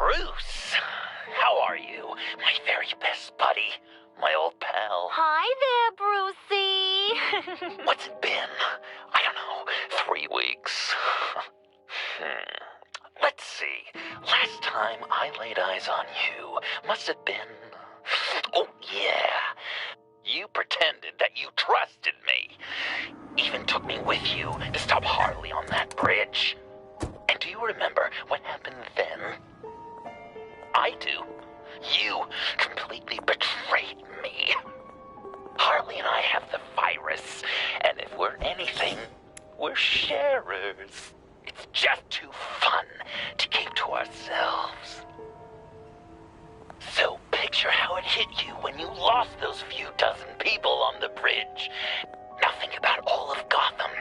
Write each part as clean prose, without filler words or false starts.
Bruce, how are you? My very best buddy, my old pal. Hi there, Brucey. What's it been? I don't know, 3 weeks. Let's see. Last time I laid eyes on you must have been... Oh, yeah. You pretended that you trusted me. Even took me with you to stop Harley on that bridge. And do you remember what happened then? I do. You completely betrayed me. Harley and I have the virus, and if we're anything, we're sharers. It's just too fun to keep to ourselves. So picture how it hit you when you lost those few dozen people on the bridge. Now think about all of Gotham.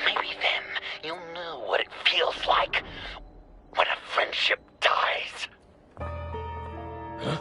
Maybe then you'll know what it feels like when a friendship dies. Huh?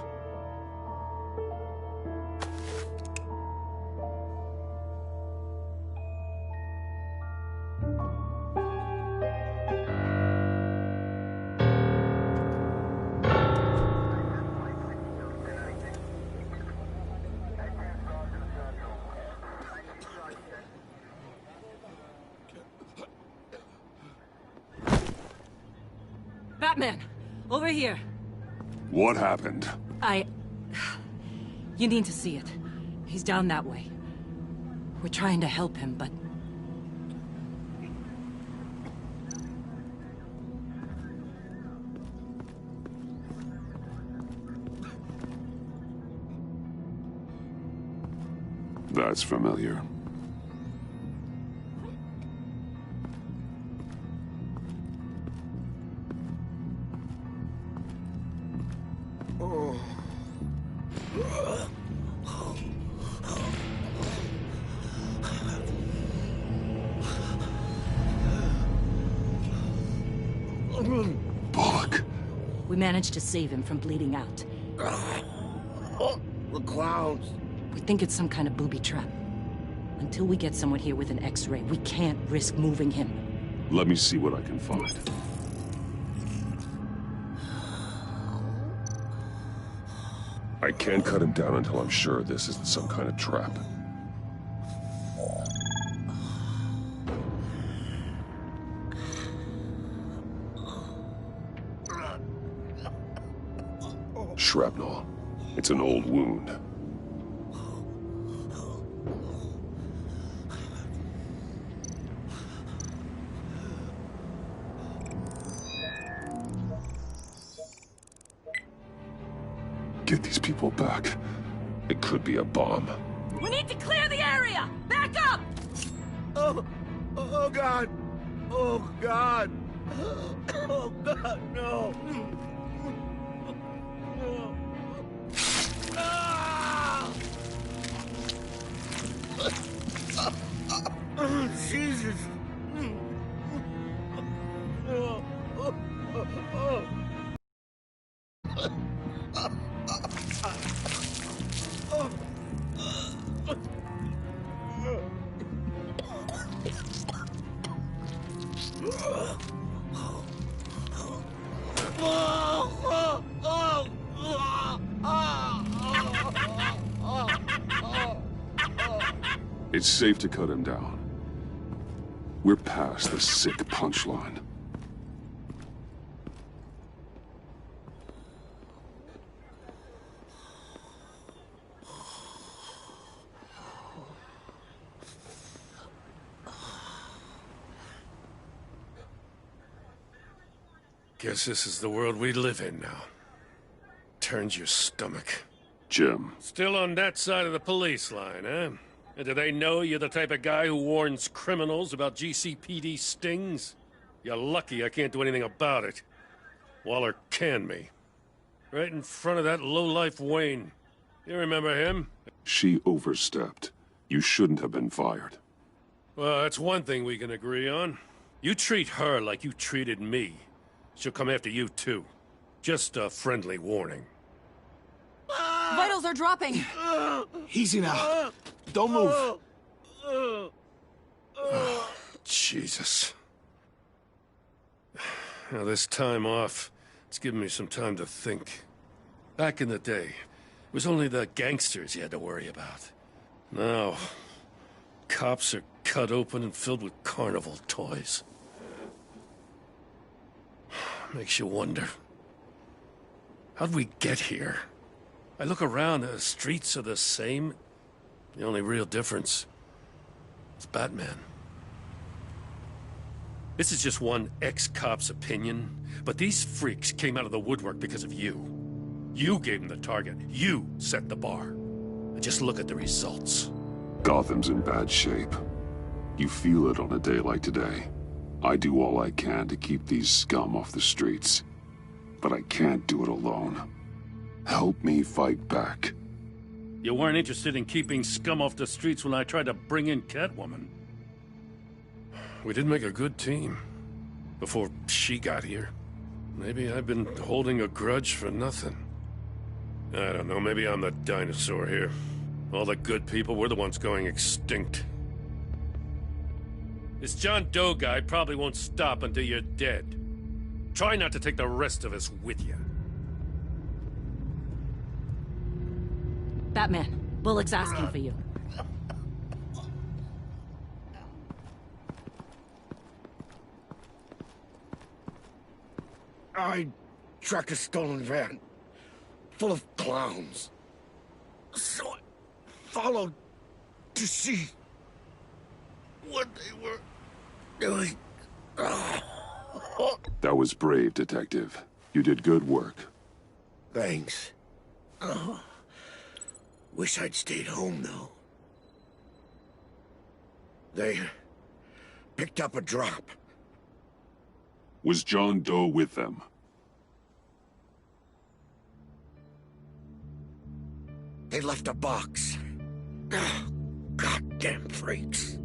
Batman! Over here! What happened? You need to see it. He's down that way. We're trying to help him, but... That's familiar. Bullock. We managed to save him from bleeding out. The clowns. We think it's some kind of booby trap. Until we get someone here with an X-ray, we can't risk moving him. Let me see what I can find. I can't cut him down until I'm sure this isn't some kind of trap. Shrapnel. It's an old wound. Get these people back. It could be a bomb. We need to clear the area! Back up! Oh God! Oh God! Oh God, no! Oh, Jesus! It's safe to cut him down. We're past the sick punchline. Guess this is the world we live in now. Turns your stomach. Jim. Still on that side of the police line, eh? And do they know you're the type of guy who warns criminals about GCPD stings? You're lucky I can't do anything about it. Waller canned me. Right in front of that lowlife Wayne. You remember him? She overstepped. You shouldn't have been fired. Well, that's one thing we can agree on. You treat her like you treated me. She'll come after you, too. Just a friendly warning. Vitals are dropping! Easy now. Don't move. Jesus. Now, this time off, It's given me some time to think. Back in the day, it was only the gangsters you had to worry about. Now, cops are cut open and filled with carnival toys. Makes you wonder. How'd we get here? I look around, the streets are the same. The only real difference is Batman. This is just one ex-cop's opinion, but these freaks came out of the woodwork because of you. You gave them the target. You set the bar. And just look at the results. Gotham's in bad shape. You feel it on a day like today. I do all I can to keep these scum off the streets. But I can't do it alone. Help me fight back. You weren't interested in keeping scum off the streets when I tried to bring in Catwoman. We did make a good team. Before she got here. Maybe I've been holding a grudge for nothing. I don't know, maybe I'm the dinosaur here. All the good people, we're the ones going extinct. This John Doe guy probably won't stop until you're dead. Try not to take the rest of us with you. Batman, Bullock's asking for you. I tracked a stolen van full of clowns. So I followed to see what they were doing. That was brave, Detective. You did good work. Thanks. Wish I'd stayed home, though. They picked up a drop. Was John Doe with them? They left a box. Goddamn freaks.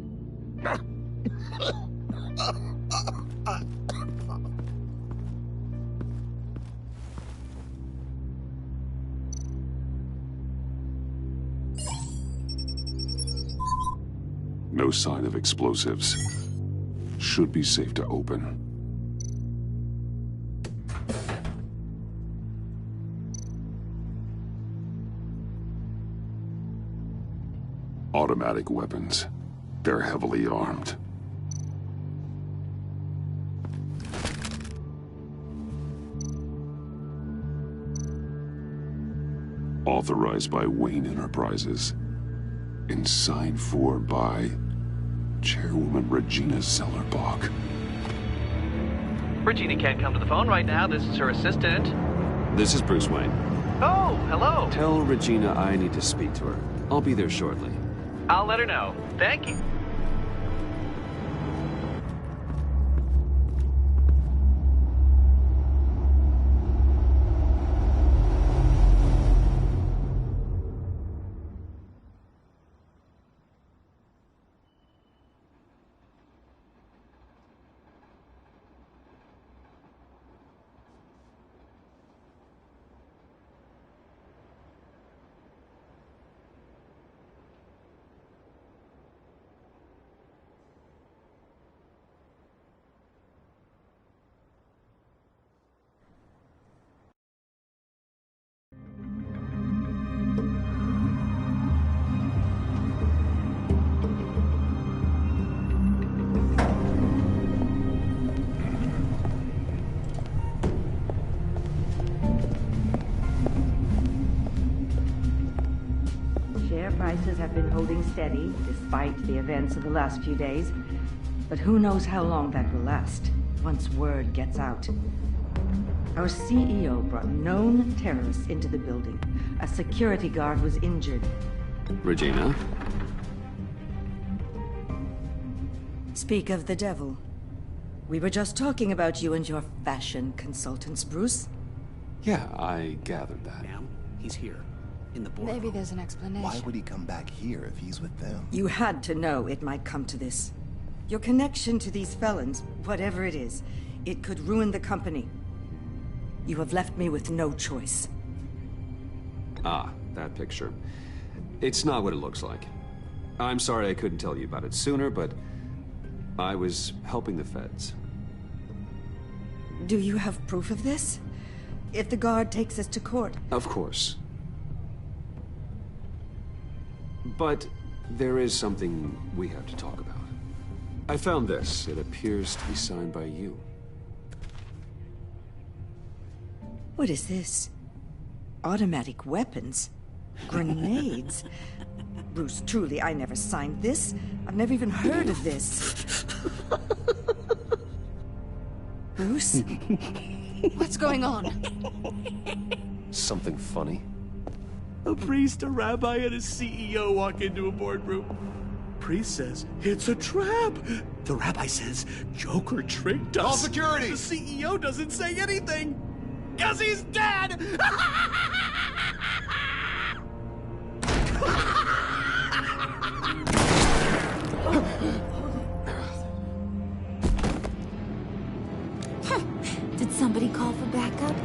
No sign of explosives. Should be safe to open. Automatic weapons. They're heavily armed. Authorized by Wayne Enterprises. And signed for by Chairwoman Regina Zellerbach. Regina can't come to the phone right now. This is her assistant. This is Bruce Wayne. Oh, hello. Tell Regina I need to speak to her. I'll be there shortly. I'll let her know. Thank you. Prices have been holding steady despite the events of the last few days. But who knows how long that will last once word gets out. Our CEO brought known terrorists into the building. A security guard was injured. Regina? Speak of the devil. We were just talking about you and your fashion consultants, Bruce. Yeah, I gathered that. Ma'am, he's here. In the boardroom. Maybe there's an explanation. Why would he come back here if he's with them? You had to know it might come to this. Your connection to these felons, whatever it is, it could ruin the company. You have left me with no choice. Ah, that picture. It's not what it looks like. I'm sorry I couldn't tell you about it sooner, but I was helping the feds. Do you have proof of this? if the guard takes us to court? Of course. But there is something we have to talk about. I found this. It appears to be signed by you. What is this? Automatic weapons? Grenades? Bruce, truly, I never signed this. I've never even heard of this. Bruce? What's going on? Something funny? A priest, a rabbi, and a CEO walk into a boardroom. Priest says, it's a trap. The rabbi says, Joker tricked us. Call security! The CEO doesn't say anything. 'Cause he's dead! Did somebody call for backup?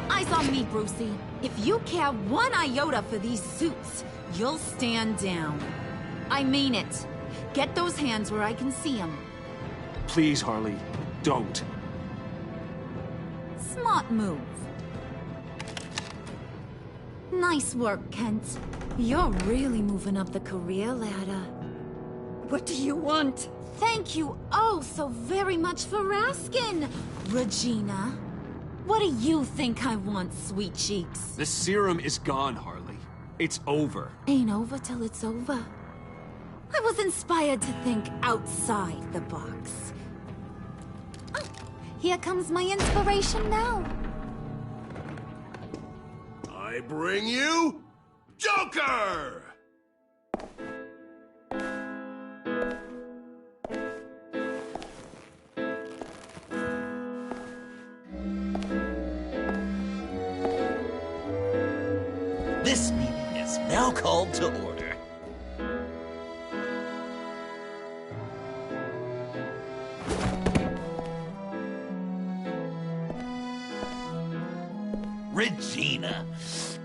Eyes on me, Brucey. If you care one iota for these suits, you'll stand down. I mean it. Get those hands where I can see them. Please, Harley, don't. Smart move. Nice work, Kent. You're really moving up the career ladder. What do you want? Thank you oh so very much for asking, Regina. What do you think I want, sweet cheeks? The serum is gone, Harley. It's over. Ain't over till it's over. I was inspired to think outside the box. Oh, here comes my inspiration now. I bring you Joker! This meeting is now called to order. Regina,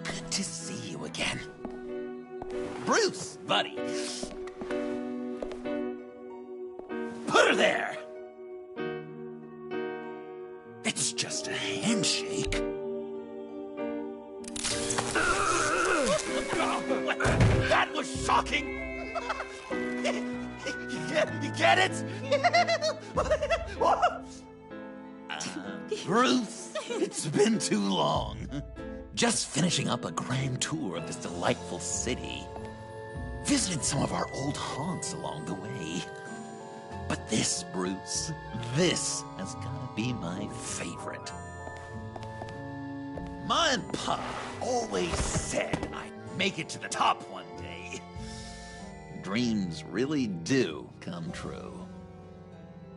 good to see you again. Bruce, buddy. Put her there. It's just a handshake. That was shocking! You get it? Bruce, it's been too long. Just finishing up a grand tour of this delightful city. Visited some of our old haunts along the way. But this, Bruce, this has gotta be my favorite. Ma and Pa always said I'd make it to the top one day. Dreams really do come true.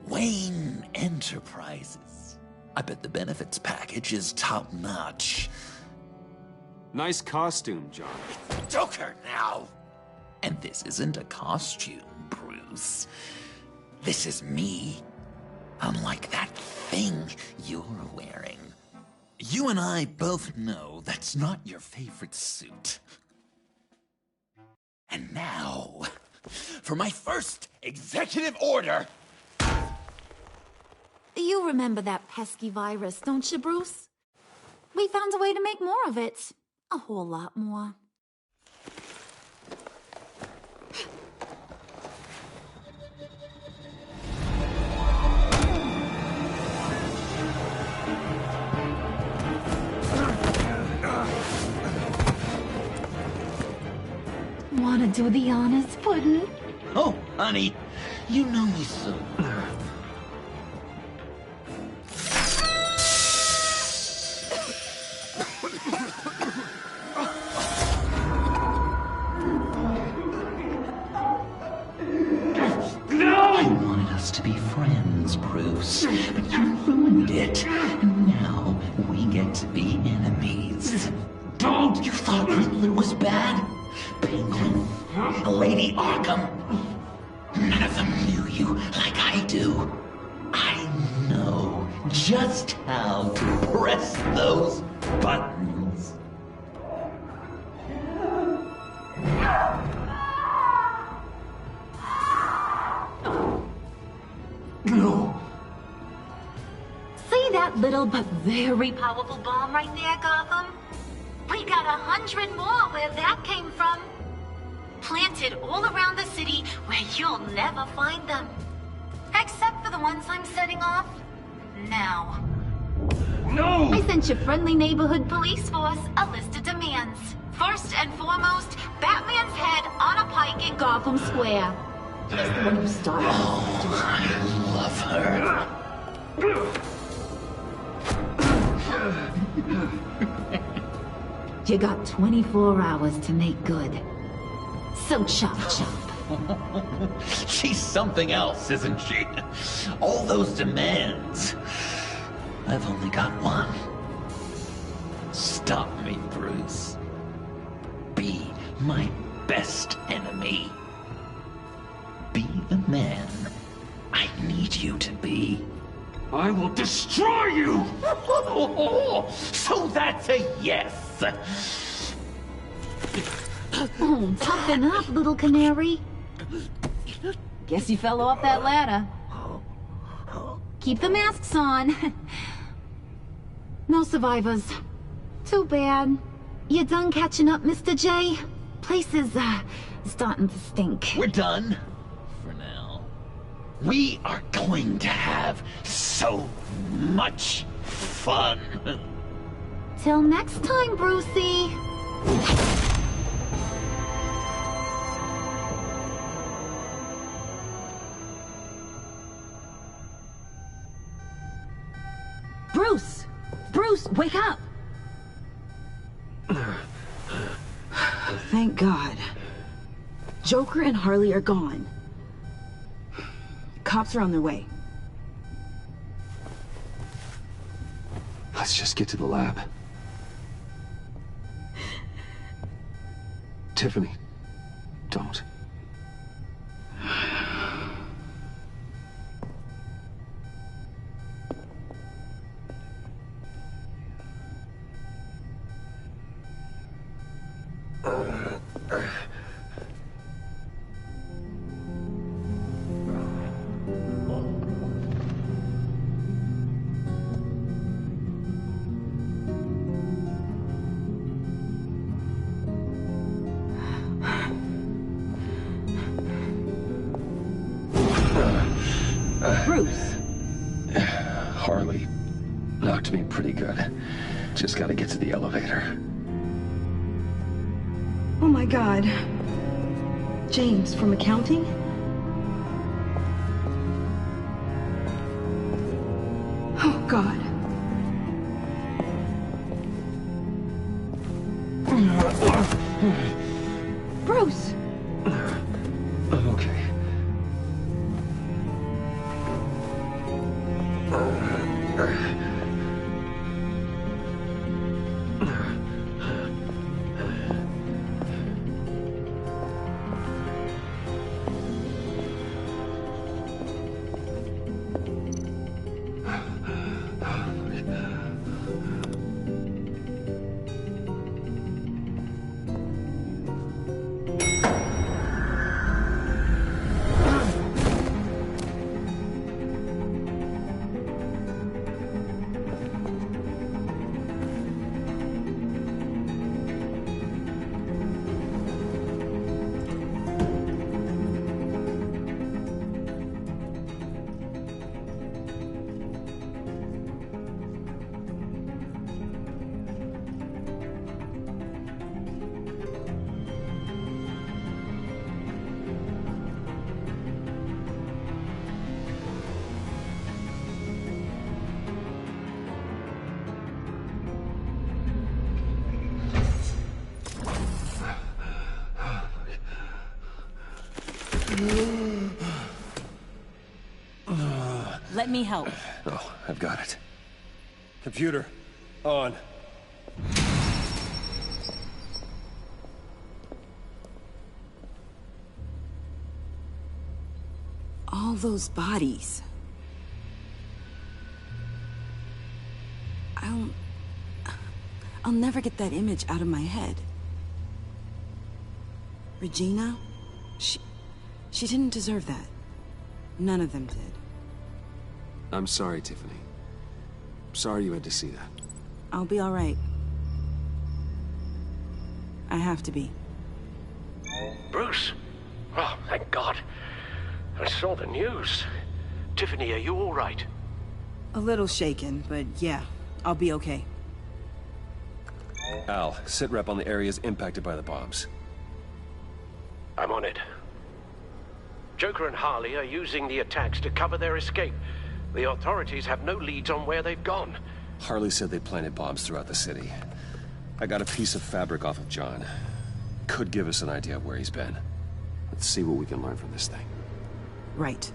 Wayne Enterprises. I bet the benefits package is top-notch. Nice costume, John. Joker now! And this isn't a costume, Bruce. This is me. Unlike that thing you're wearing. You and I both know that's not your favorite suit. And now, for my first executive order. You remember that pesky virus, don't you, Bruce? We found a way to make more of it. A whole lot more. Wanna do the honors, Puddin'? Oh, honey, you know me so. I wanted us to be friends, Bruce, but you ruined it. And now we get to be enemies. Don't! You thought Riddler was bad? Penguin? Lady Arkham? None of them knew you like I do. I know just how to press those buttons. No. See that little but very powerful bomb right there, Gotham? We got 100 more where that came from. Planted all around the city where you'll never find them. Except for the ones I'm setting off now. No! I sent your friendly neighborhood police force a list of demands. First and foremost, Batman's head on a pike in Gotham Square. He's the one who started this. I love her. You got 24 hours to make good. So chop chop. She's something else, isn't she? All those demands. I've only got one. Stop me, Bruce. Be my best enemy. Be the man I need you to be. I will destroy you! So that's a yes. Oh, toughen up, little canary. Guess you fell off that ladder. Keep the masks on. No survivors. Too bad. You done catching up, Mr. J? Place is, starting to stink. We're done. For now. We are going to have so much fun. Till next time, Brucey. Bruce! Bruce, wake up! Thank God. Joker and Harley are gone. Cops are on their way. Let's just get to the lab. Tiffany, don't. Bruce! Harley knocked me pretty good. Just gotta get to the elevator. Oh my God. James, from accounting? Oh God. Bruce! I'm okay. Let me help. Oh, I've got it. Computer, on. All those bodies. I'll never get that image out of my head. Regina? She didn't deserve that. None of them did. I'm sorry, Tiffany. Sorry you had to see that. I'll be all right. I have to be. Bruce! Oh, thank God. I saw the news. Tiffany, are you all right? A little shaken, but yeah, I'll be okay. Al, sit rep on the areas impacted by the bombs. I'm on it. Joker and Harley are using the attacks to cover their escape. The authorities have no leads on where they've gone. Harley said they planted bombs throughout the city. I got a piece of fabric off of John. Could give us an idea of where he's been. Let's see what we can learn from this thing. Right.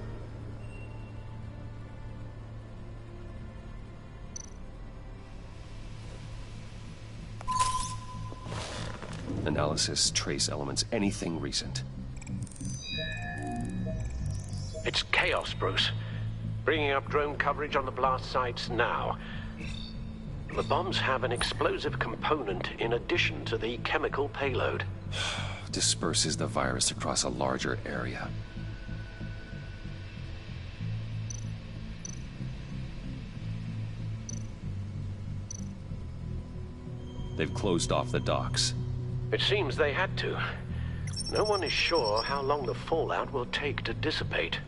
Analysis, trace elements, anything recent. It's chaos, Bruce. Bringing up drone coverage on the blast sites now. The bombs have an explosive component in addition to the chemical payload. Disperses the virus across a larger area. They've closed off the docks. It seems they had to. No one is sure how long the fallout will take to dissipate.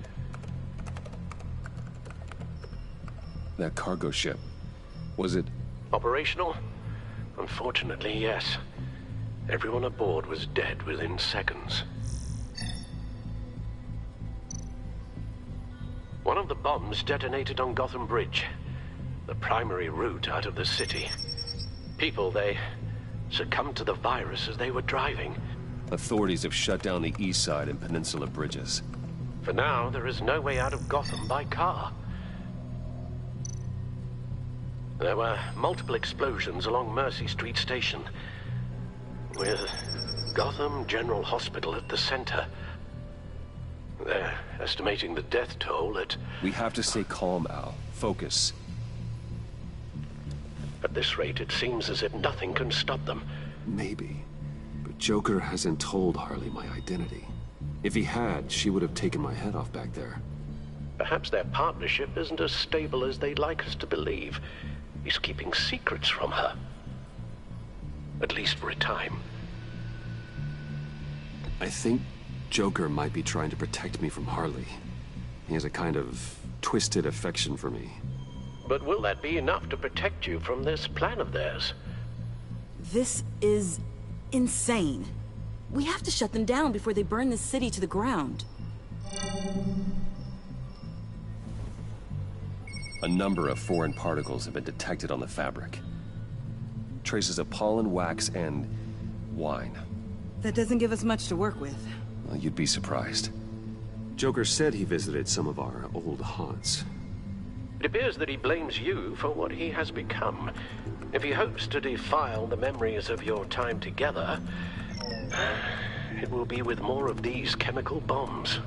That cargo ship, was it... Operational? Unfortunately, yes. Everyone aboard was dead within seconds. One of the bombs detonated on Gotham Bridge, the primary route out of the city. People, they succumbed to the virus as they were driving. Authorities have shut down the east side and peninsula bridges. For now, there is no way out of Gotham by car. There were multiple explosions along Mercy Street Station, with Gotham General Hospital at the center. They're estimating the death toll at... We have to stay calm, Al. Focus. At this rate, it seems as if nothing can stop them. Maybe. But Joker hasn't told Harley my identity. If he had, she would have taken my head off back there. Perhaps their partnership isn't as stable as they'd like us to believe. He's keeping secrets from her. At least for a time. I think Joker might be trying to protect me from Harley. He has a kind of twisted affection for me. But will that be enough to protect you from this plan of theirs? This is insane. We have to shut them down before they burn this city to the ground. A number of foreign particles have been detected on the fabric. Traces of pollen, wax, and wine. That doesn't give us much to work with. Well, you'd be surprised. Joker said he visited some of our old haunts. It appears that he blames you for what he has become. If he hopes to defile the memories of your time together, it will be with more of these chemical bombs.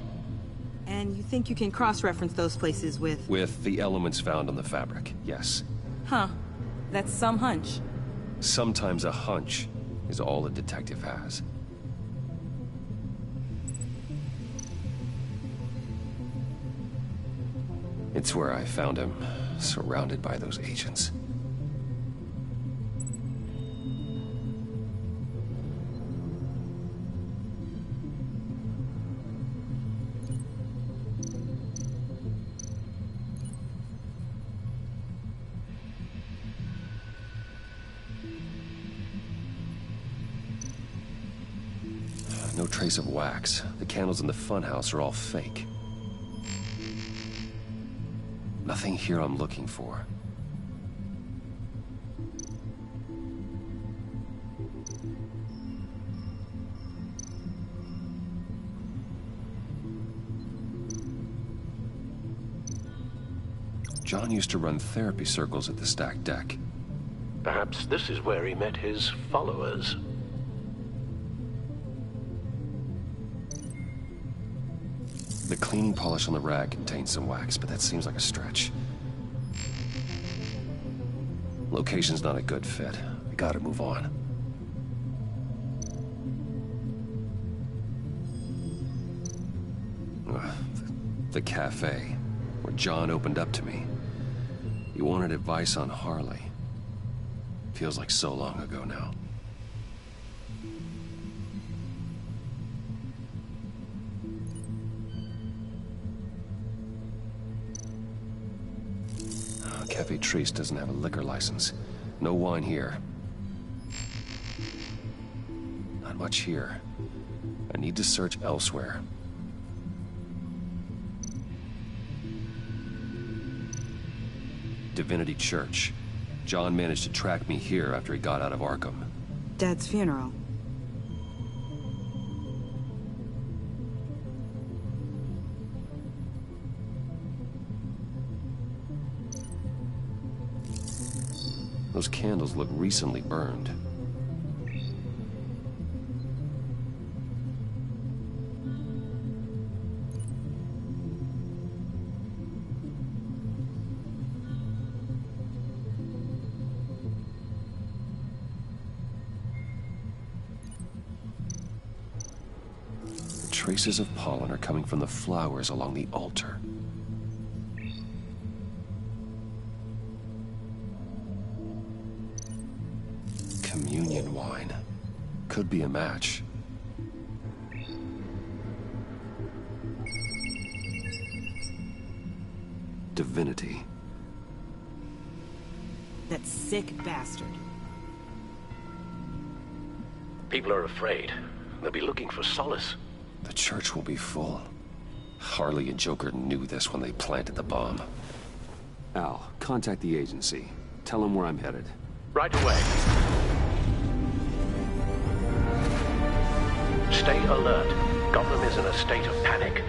And you think you can cross-reference those places with... With the elements found on the fabric, yes. Huh. That's some hunch. Sometimes a hunch is all a detective has. It's where I found him, surrounded by those agents. No trace of wax. The candles in the funhouse are all fake. Nothing here I'm looking for. John used to run therapy circles at the stacked deck. Perhaps this is where he met his followers. The cleaning polish on the rag contains some wax, but that seems like a stretch. Location's not a good fit. We gotta move on. Ugh, the cafe. where John opened up to me. He wanted advice on Harley. Feels like so long ago now. Cafe Trice doesn't have a liquor license. No wine here. Not much here. I need to search elsewhere. Divinity Church. John managed to track me here after he got out of Arkham. Dad's funeral. Those candles look recently burned. The traces of pollen are coming from the flowers along the altar. Communion wine. Could be a match. Divinity. That sick bastard. People are afraid. They'll be looking for solace. The church will be full. Harley and Joker knew this when they planted the bomb. Al, contact the agency. Tell them where I'm headed. Right away. Stay alert. Gotham is in a state of panic.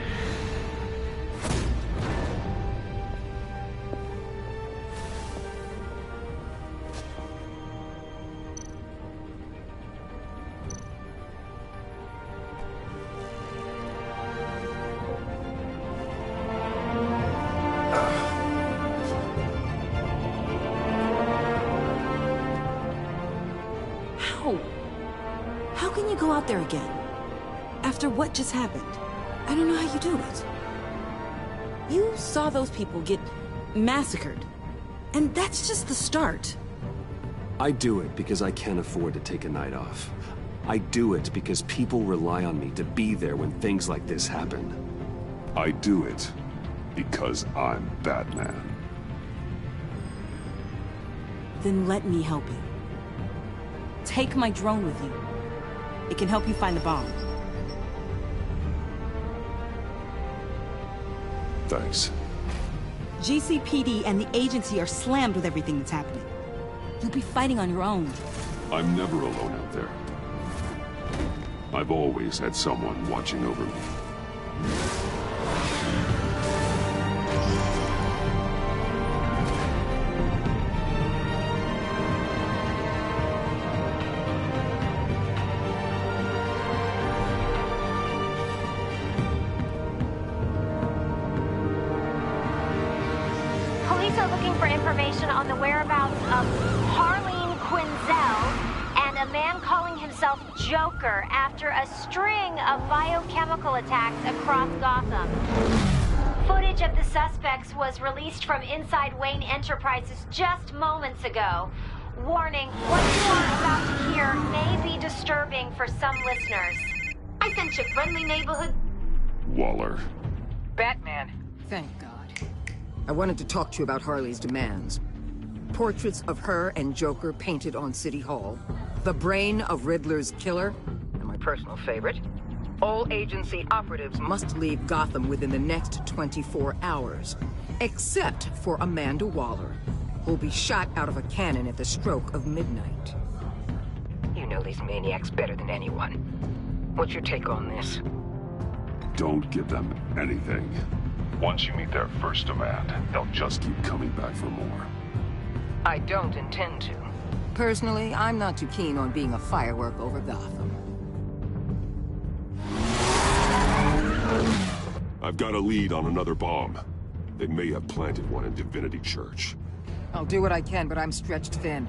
How can you go out there again? After what just happened? I don't know how you do it. You saw those people get massacred. And that's just the start. I do it because I can't afford to take a night off. I do it because people rely on me to be there when things like this happen. I do it because I'm Batman. Then let me help you. Take my drone with you. It can help you find the bomb. Thanks. GCPD and the agency are slammed with everything that's happening. You'll be fighting on your own. I'm never alone out there. I've always had someone watching over me. Police are looking for information on the whereabouts of Harleen Quinzel and a man calling himself Joker after a string of biochemical attacks across Gotham. Footage of the suspects was released from inside Wayne Enterprises just moments ago. Warning, what you are about to hear may be disturbing for some listeners. I sent you friendly neighborhood... Waller. Batman. Thank God. I wanted to talk to you about Harley's demands. Portraits of her and Joker painted on City Hall. The brain of Riddler's killer, and my personal favorite. All agency operatives must leave Gotham within the next 24 hours. Except for Amanda Waller, who'll be shot out of a cannon at the stroke of midnight. You know these maniacs better than anyone. What's your take on this? Don't give them anything. Once you meet their first demand, they'll just keep coming back for more. I don't intend to. Personally, I'm not too keen on being a firework over Gotham. I've got a lead on another bomb. They may have planted one in Divinity Church. I'll do what I can, but I'm stretched thin.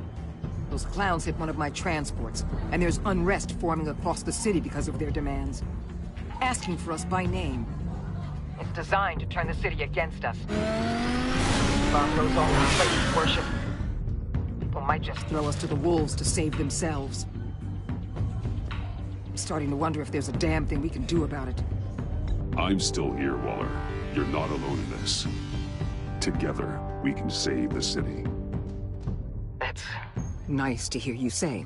Those clowns hit one of my transports, and there's unrest forming across the city because of their demands. Asking for us by name. It's designed to turn the city against us. Bomb goes off in places worship. People might just throw us to the wolves to save themselves. I'm starting to wonder if there's a damn thing we can do about it. I'm still here, Waller. You're not alone in this. Together, we can save the city. That's nice to hear you say.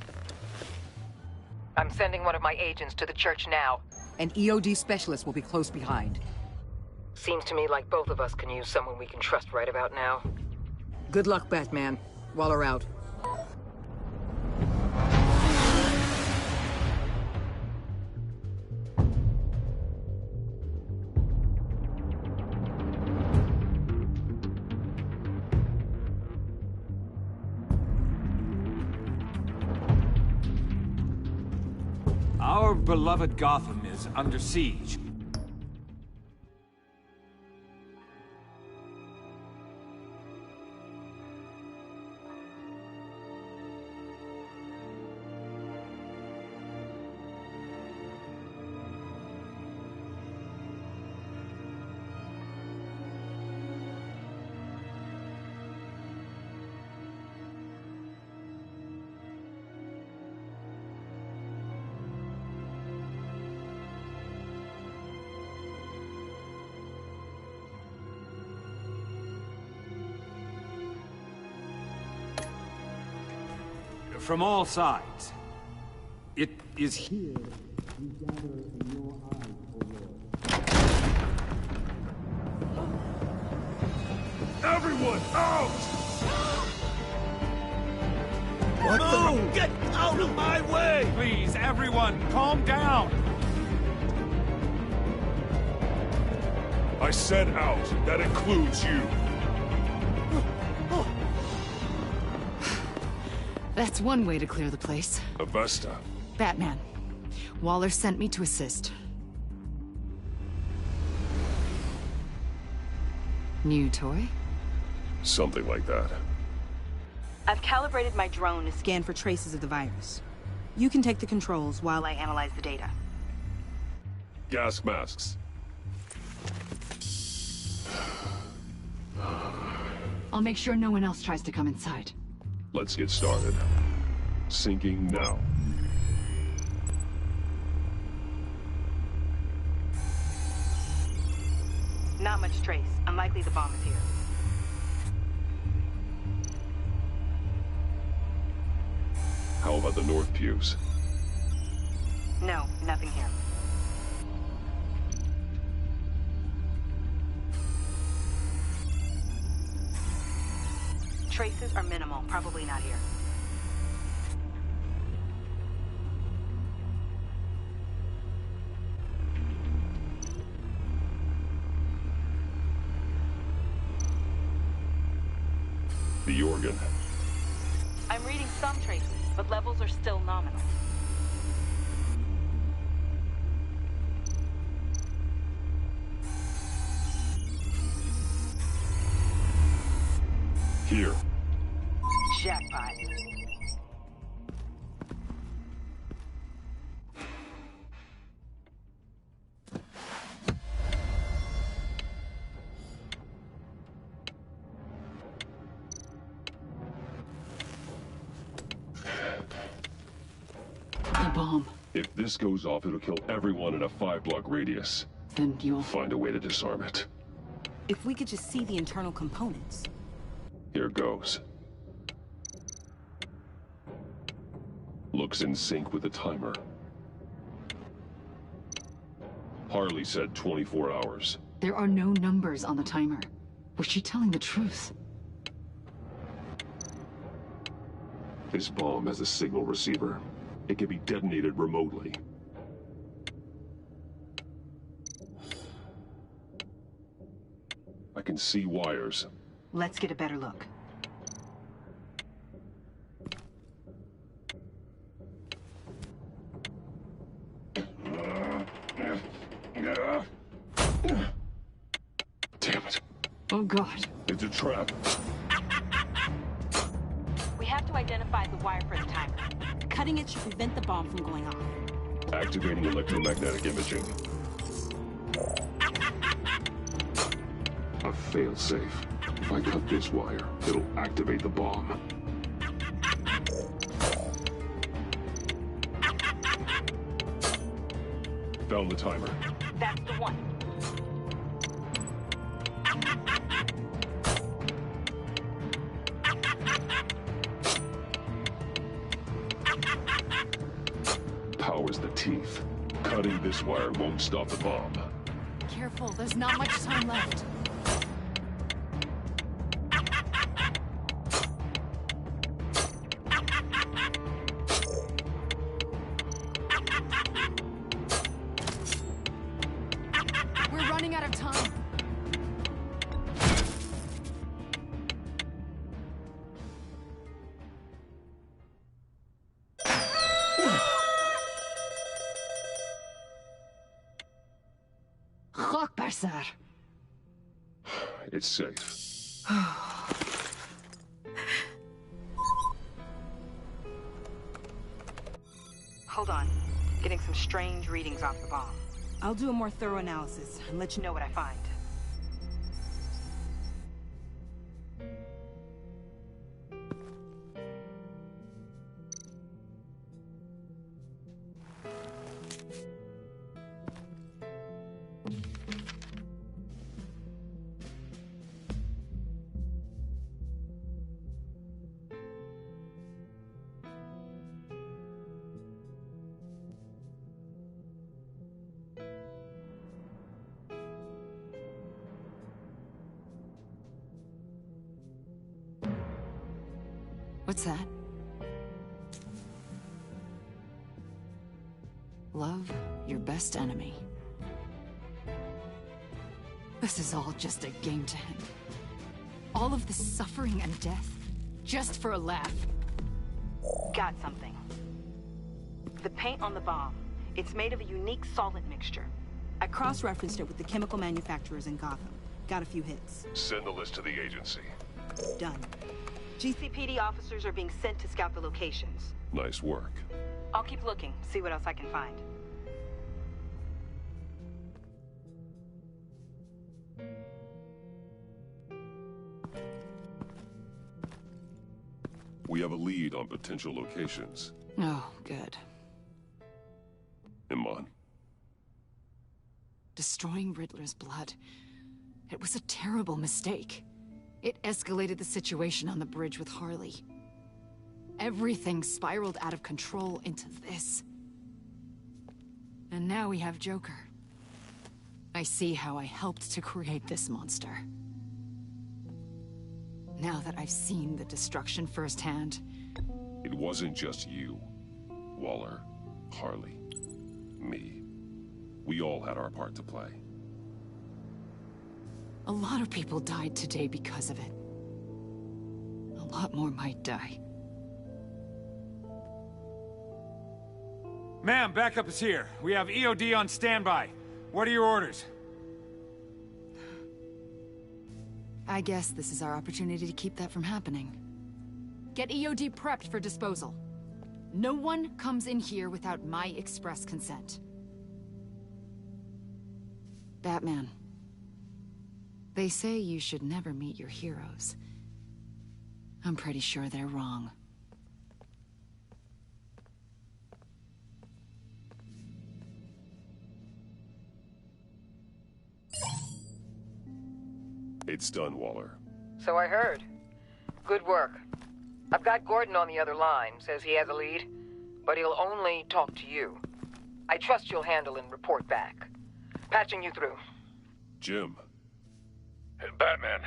I'm sending one of my agents to the church now. An EOD specialist will be close behind. Seems to me like both of us can use someone we can trust right about now. Good luck, Batman. Waller out. Our beloved Gotham is under siege. From all sides. It is here we gather in your eyes, O Lord. Everyone, out! What the? Get out of my way! Please, everyone, calm down! I said out. That includes you. That's one way to clear the place. Avesta. Batman. Waller sent me to assist. New toy? Something like that. I've calibrated my drone to scan for traces of the virus. You can take the controls while I analyze the data. Gas masks. I'll make sure no one else tries to come inside. Let's get started. Syncing now. Not much trace. Unlikely the bomb is here. How about the north pews? No, nothing here. Traces are minimal, probably not here. The organ. I'm reading some traces, but levels are still nominal. Here. Jackpot. The bomb. If this goes off, it'll kill everyone in a 5-block radius. Then you'll find a way to disarm it. If we could just see the internal components. Here goes. Looks in sync with the timer. Harley said 24 hours. There are no numbers on the timer. Was she telling the truth? This bomb has a signal receiver. It can be detonated remotely. I can see wires. Let's get a better look. Damn it. Oh, God. It's a trap. We have to identify the wire for the timer. Cutting it should prevent the bomb from going off. Activating electromagnetic imaging. failsafe. If I cut this wire, it'll activate the bomb. Found the timer. That's the one. Power's the teeth. Cutting this wire won't stop the bomb. Careful, there's not much time left. We're running out of time. It's safe. Hold on. Getting some strange readings off the bomb. I'll do a more thorough analysis and let you know what I find. What's that? Love your best enemy. This is all just a game to him. All of this suffering and death, just for a laugh. Got something. The paint on the bomb. It's made of a unique solvent mixture. I cross-referenced it with the chemical manufacturers in Gotham. Got a few hits. Send the list to the agency. Done. GCPD officers are being sent to scout the locations. Nice work. I'll keep looking, see what else I can find. We have a lead on potential locations. Oh, good. Iman. Destroying Riddler's blood. It was a terrible mistake. It escalated the situation on the bridge with Harley. Everything spiraled out of control into this. And now we have Joker. I see how I helped to create this monster. Now that I've seen the destruction firsthand... It wasn't just you. Waller, Harley, me. We all had our part to play. A lot of people died today because of it. A lot more might die. Ma'am, backup is here. We have EOD on standby. What are your orders? I guess this is our opportunity to keep that from happening. Get EOD prepped for disposal. No one comes in here without my express consent. Batman. They say you should never meet your heroes. I'm pretty sure they're wrong. It's done, Waller. So I heard. Good work. I've got Gordon on the other line, says he has a lead, but he'll only talk to you. I trust you'll handle and report back. Patching you through. Jim. Hey, Batman,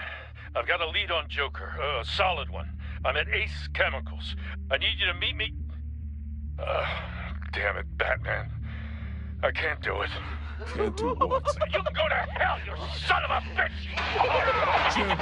I've got a lead on Joker, a solid one. I'm at Ace Chemicals. I need you to meet me... damn it, Batman. I can't do it. Can't do what? You can go to hell, you son of a bitch! Jim.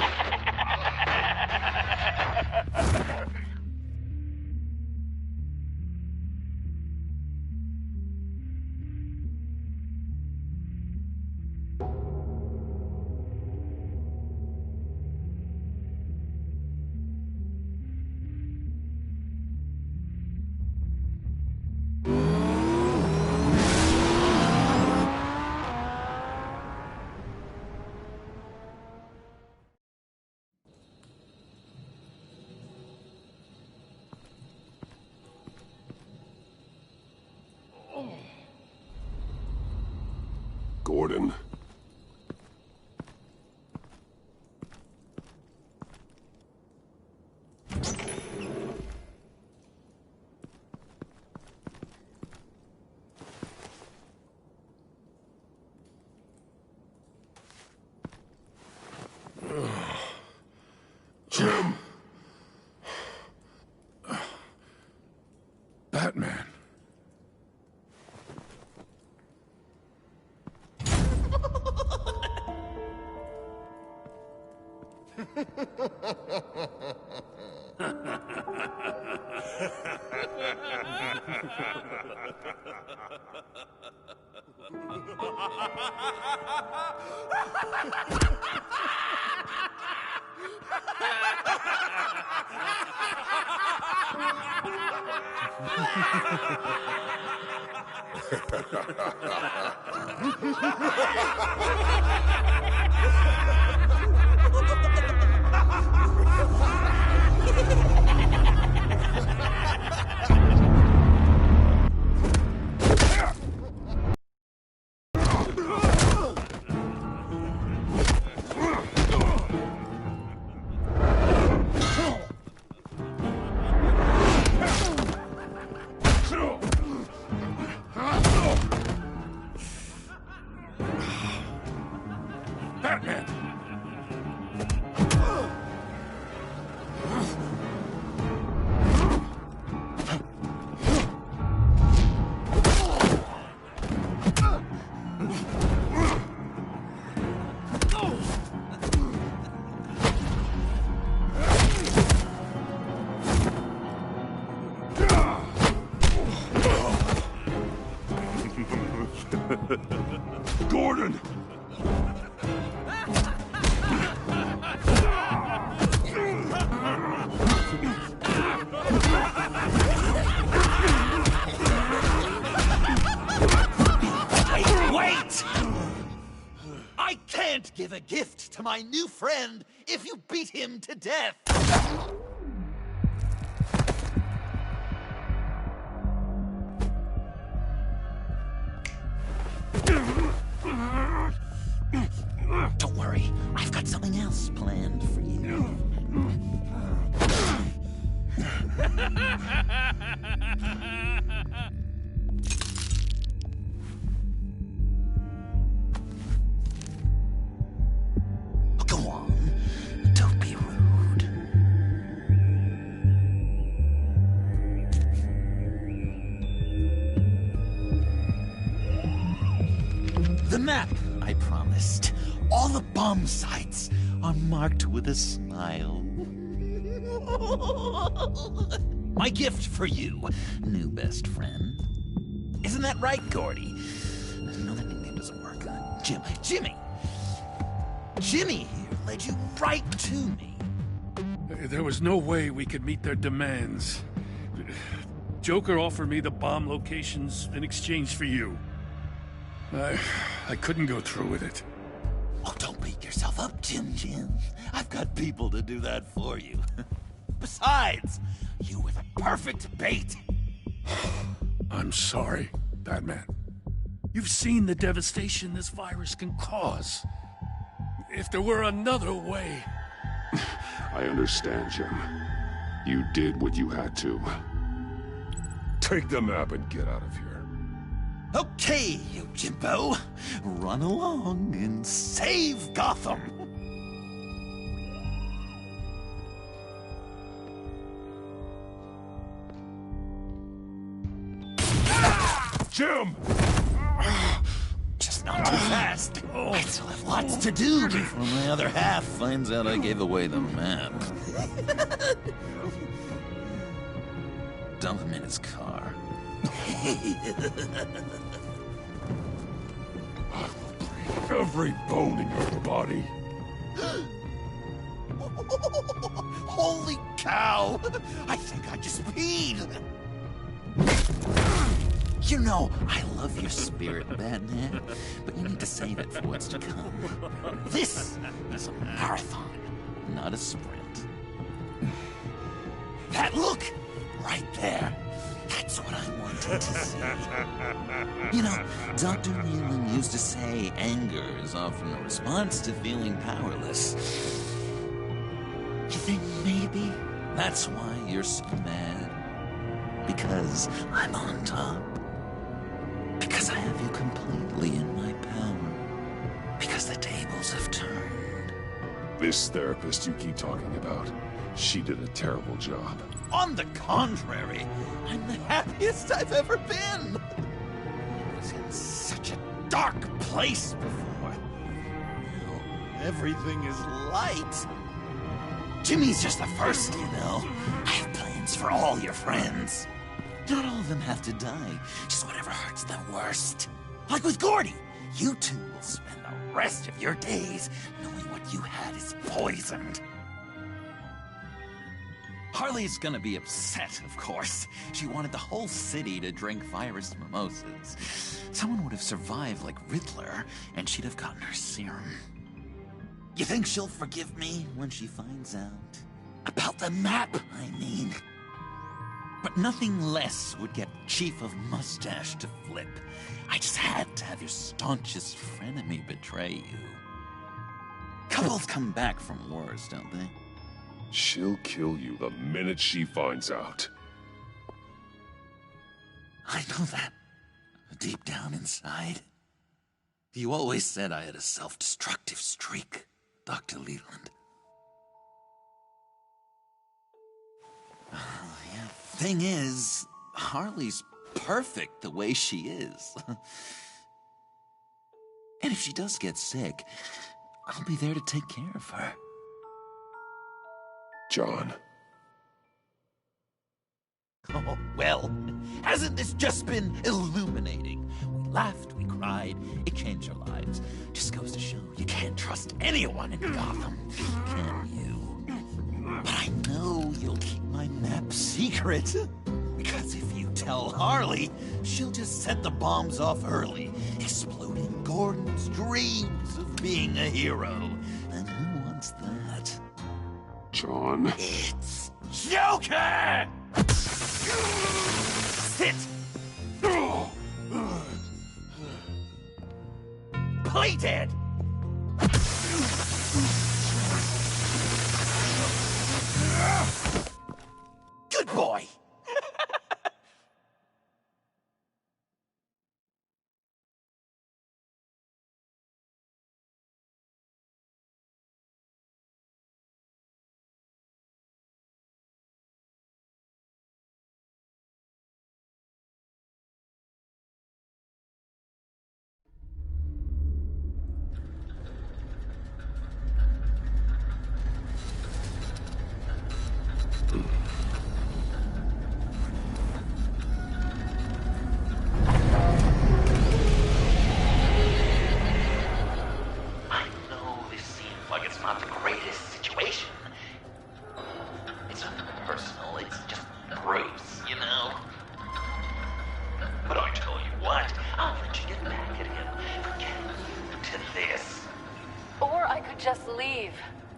Gordon. Jim. Batman. Gordon! Wait! I can't give a gift to my new friend if you beat him to death! Don't worry, I've got something else planned for you. Go on, don't be rude. The map I promised. All the bomb sites are marked with a smile. My gift for you, new best friend. Isn't that right, Gordy? No, that nickname doesn't work. Jimmy! Jimmy here led you right to me. There was no way we could meet their demands. Joker offered me the bomb locations in exchange for you. I couldn't go through with it. Oh, don't beat yourself up, Jim. I've got people to do that for you. Besides, you were the perfect bait. I'm sorry, Batman. You've seen the devastation this virus can cause. If there were another way... I understand, Jim. You did what you had to. Take the map and get out of here. Okay, you Jimbo. Run along and save Gotham. Jim! Just not too fast. I still have lots to do before my other half finds out I gave away the map. Dump him in his car. I will break every bone in your body. Holy cow! I think I just peed. You know, I love your spirit, Batman, but you need to save it for what's to come. This is a marathon, not a sprint. That look, right there, That's what I wanted to see. You know, Dr. Leland used to say anger is often a response to feeling powerless. You think maybe that's why you're so mad? Because I'm on top? Because I have you completely in my power? Because the tables have turned? This therapist you keep talking about, she did a terrible job. On the contrary, I'm the happiest I've ever been. I was in such a dark place before. Now everything is light. Jimmy's just the first, you know. I have plans for all your friends. Not all of them have to die, just whatever hurts them worst. Like with Gordy, you two will spend the rest of your days knowing what you had is poisoned. Harley's gonna be upset, of course. She wanted the whole city to drink virus mimosas. Someone would have survived like Riddler, and she'd have gotten her serum. You think she'll forgive me when she finds out? About the map, I mean. But nothing less would get Chief of Mustache to flip. I just had to have your staunchest frenemy betray you. Couples come back from wars, don't they? She'll kill you the minute she finds out. I know that. Deep down inside. You always said I had a self-destructive streak, Dr. Leland. Yeah, thing is, Harley's perfect the way she is. And if she does get sick, I'll be there to take care of her. John. Oh, well, hasn't this just been illuminating? We laughed, we cried, it changed our lives. Just goes to show you can't trust anyone in Gotham, can you? But I know you'll keep my map secret. Because if you tell Harley, she'll just set the bombs off early, exploding Gordon's dreams of being a hero. And who wants that? John. It's Joker! Sit! Play dead! Good boy!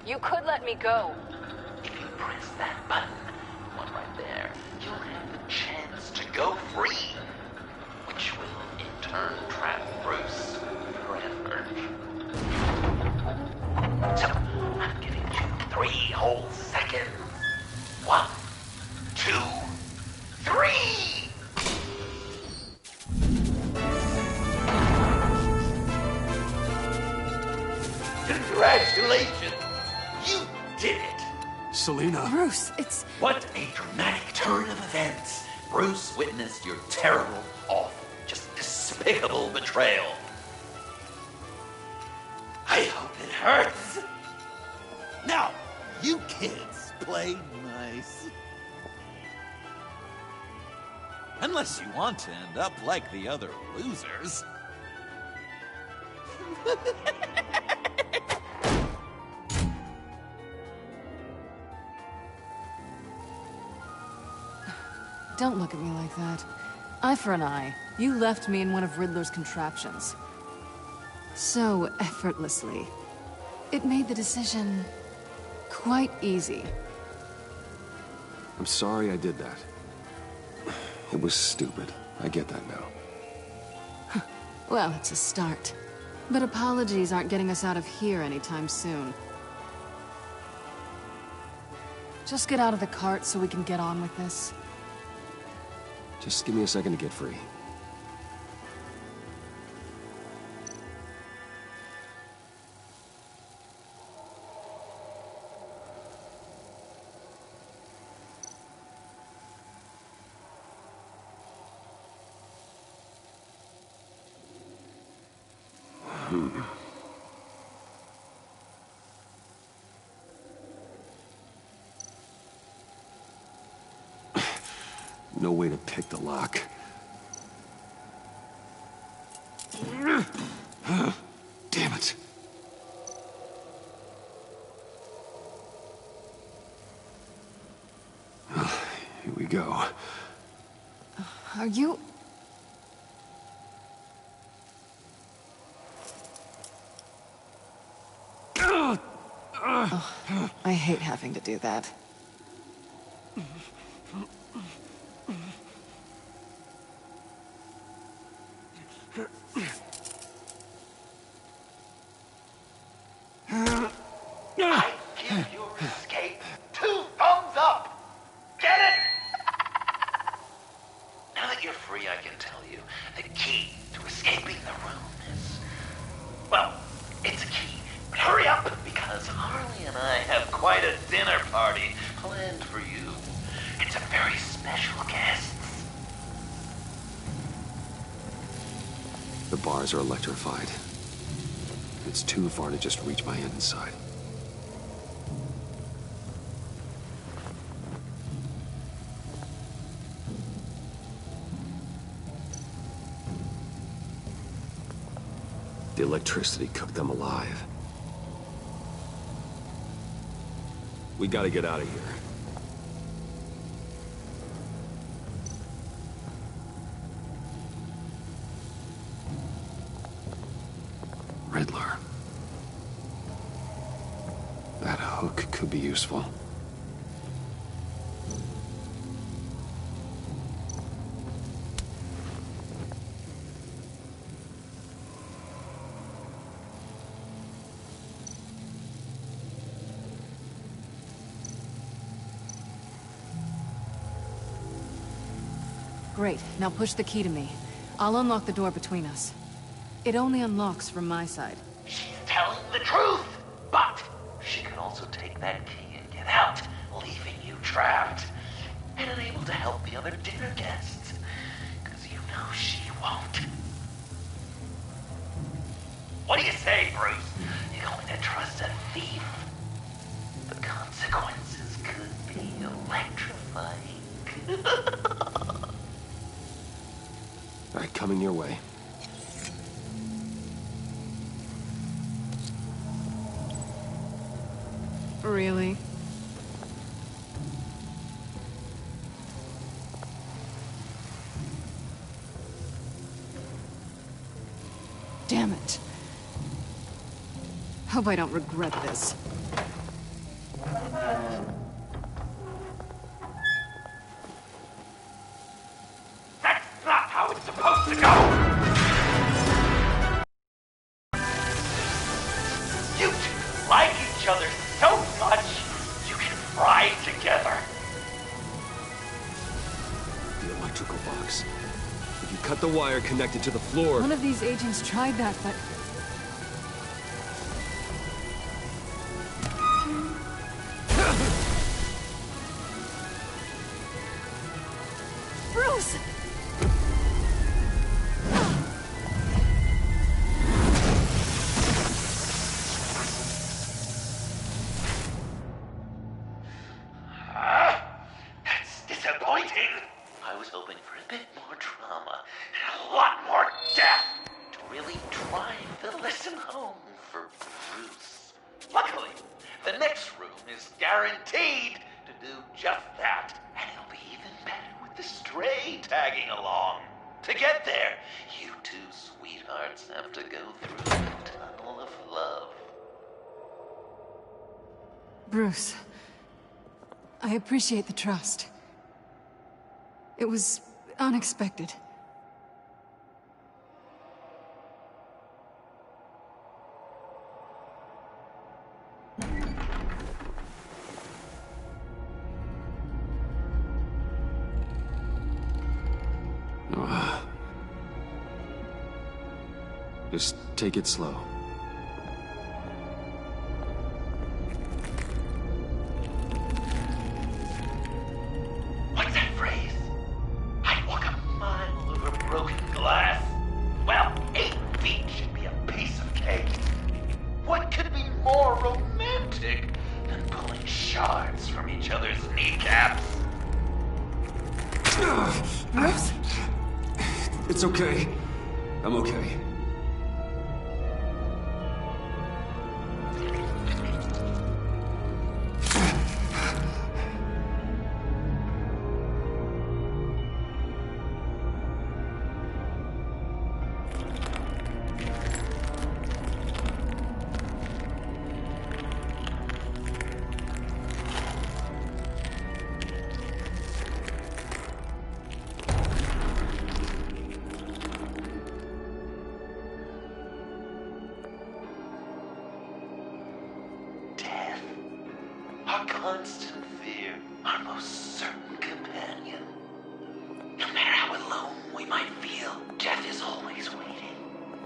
You could let me go. If you press that button, one right there, you'll have the chance to go free, which will in turn trap Bruce forever. So, I'm giving you 3 whole seconds. 1, 2, 3! Congratulations! You did it! Selina. Bruce, it's... What a dramatic turn of events! Bruce witnessed your terrible, awful, just despicable betrayal. I hope it hurts. Now, you kids play nice. Unless you want to end up like the other losers. Don't look at me like that. Eye for an eye. You left me in one of Riddler's contraptions. So effortlessly. It made the decision quite easy. I'm sorry I did that. It was stupid. I get that now. Well, it's a start. But apologies aren't getting us out of here anytime soon. Just get out of the cart so we can get on with this. Just give me a second to get free. No way to pick the lock. Damn it. Here we go. Are you... Oh, I hate having to do that. I give your escape 2 thumbs up! Get it? Now that you're free, I can tell you the key to escaping the room is... Well, it's a key, but hurry up, because Harley and I have quite a dinner party planned for you. It's a very special guest. The bars are electrified. It's too far to just reach my end inside. The electricity cooked them alive. We gotta get out of here. Riddler. That hook could be useful. Great. Now push the key to me. I'll unlock the door between us. It only unlocks from my side. She's telling the truth, but she could also take that key and get out, leaving you trapped, and unable to help the other dinner guests, because you know she won't. What do you say, Bruce? You're going to trust a thief? The consequences could be electrifying. All right, coming your way. Really? Damn it. Hope I don't regret this. That's not how it's supposed to go! You two like each other so much, you can fry together. The electrical box. If you cut the wire connected to the floor... One of these agents tried that, but... Bruce! That's disappointing. I was hoping for a bit more drama and a lot more death to really drive the lesson home for Bruce. Luckily, the next room is guaranteed to do just that, and it'll be even better with the stray tagging along. To get there, you two sweethearts have to go through the tunnel of love. Bruce, I appreciate the trust. It was unexpected. Just take it slow. What's that phrase? I'd walk a mile over broken glass. Well, 8 feet should be a piece of cake. What could be more romantic than pulling shards from each other's kneecaps? Bruce? It's okay. I'm okay. Our constant fear, our most certain companion. No matter how alone we might feel, death is always waiting.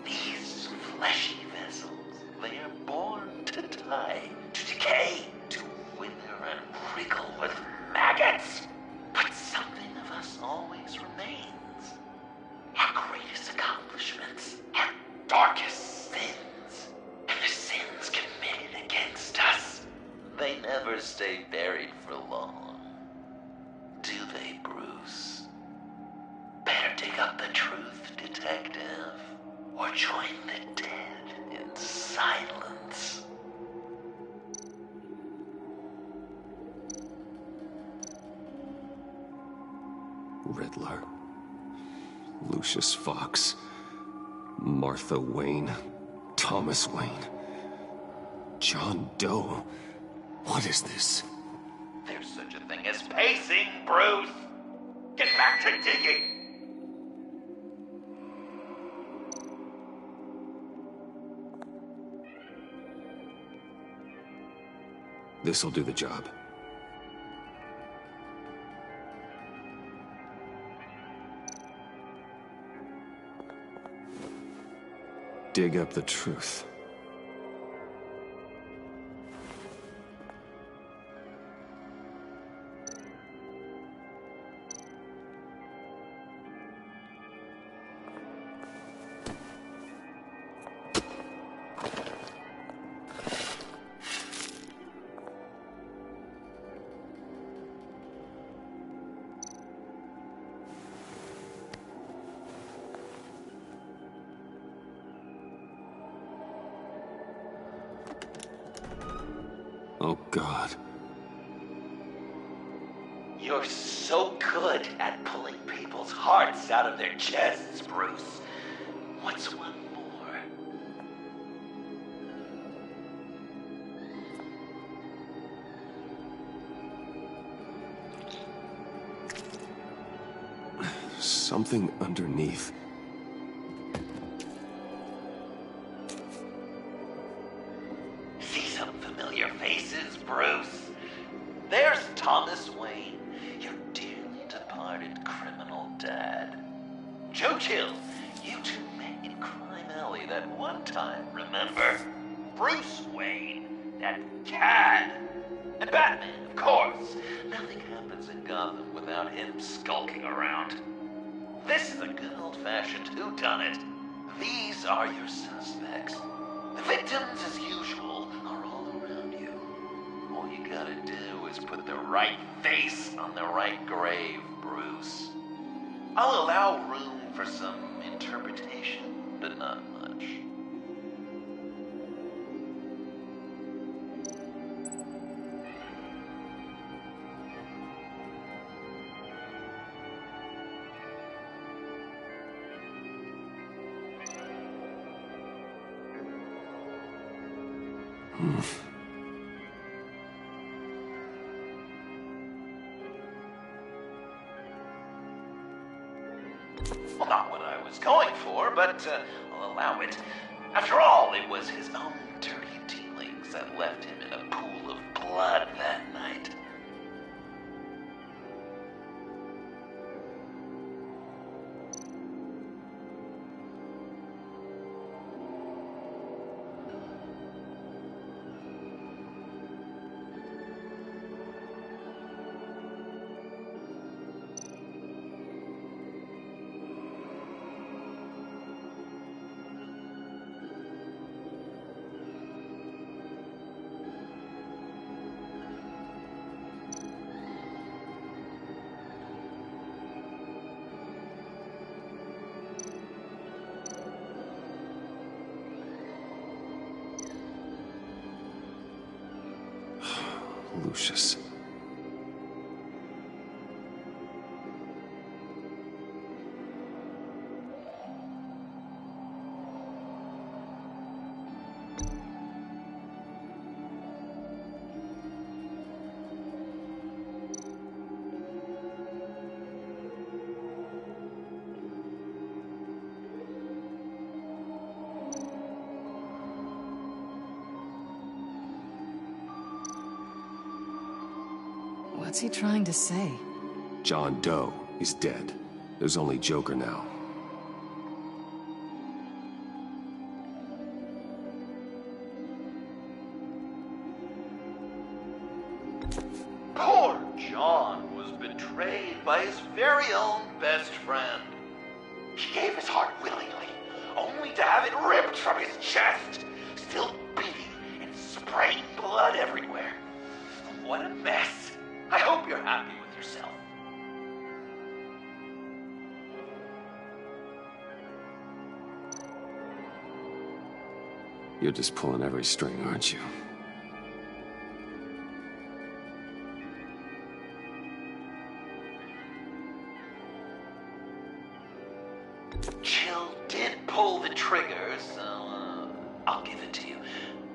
These fleshy vessels, they are born to die, to decay, to wither and wriggle with maggots. But something of us always remains. Our greatest accomplishments, our darkest sins, and the sins committed against us. They never stay buried for long. Do they, Bruce? Better dig up the truth, detective, or join the dead in silence. Riddler. Lucius Fox. Martha Wayne. Thomas Wayne. John Doe. What is this? There's such a thing as pacing, Bruce! Get back to digging! This'll do the job. Dig up the truth. Oh, God. You're so good at pulling people's hearts out of their chests, Bruce. What's one more? Something underneath. See some familiar faces, Bruce? There's Thomas Wayne, your dearly departed criminal dad. Joe Chill, you two met in Crime Alley that one time, remember? Bruce Wayne, that cad. And Batman, of course. Nothing happens in Gotham without him skulking around. This is a good old-fashioned whodunit. These are your suspects. The victims, as usual, are all around you. All you gotta do is put the right face on the right grave, Bruce. I'll allow room for some interpretation, but not much. was going for, but I'll allow it. After all, it was his own dirty dealings that left him in a pool of blood that night. Lucius. What's he trying to say? John Doe is dead. There's only Joker now. Poor John was betrayed by his very own best friend. He gave his heart willingly, only to have it ripped from his chest, still beating and spraying blood everywhere. What a mess. I hope you're happy with yourself. You're just pulling every string, aren't you? Chill did pull the trigger, so I'll give it to you.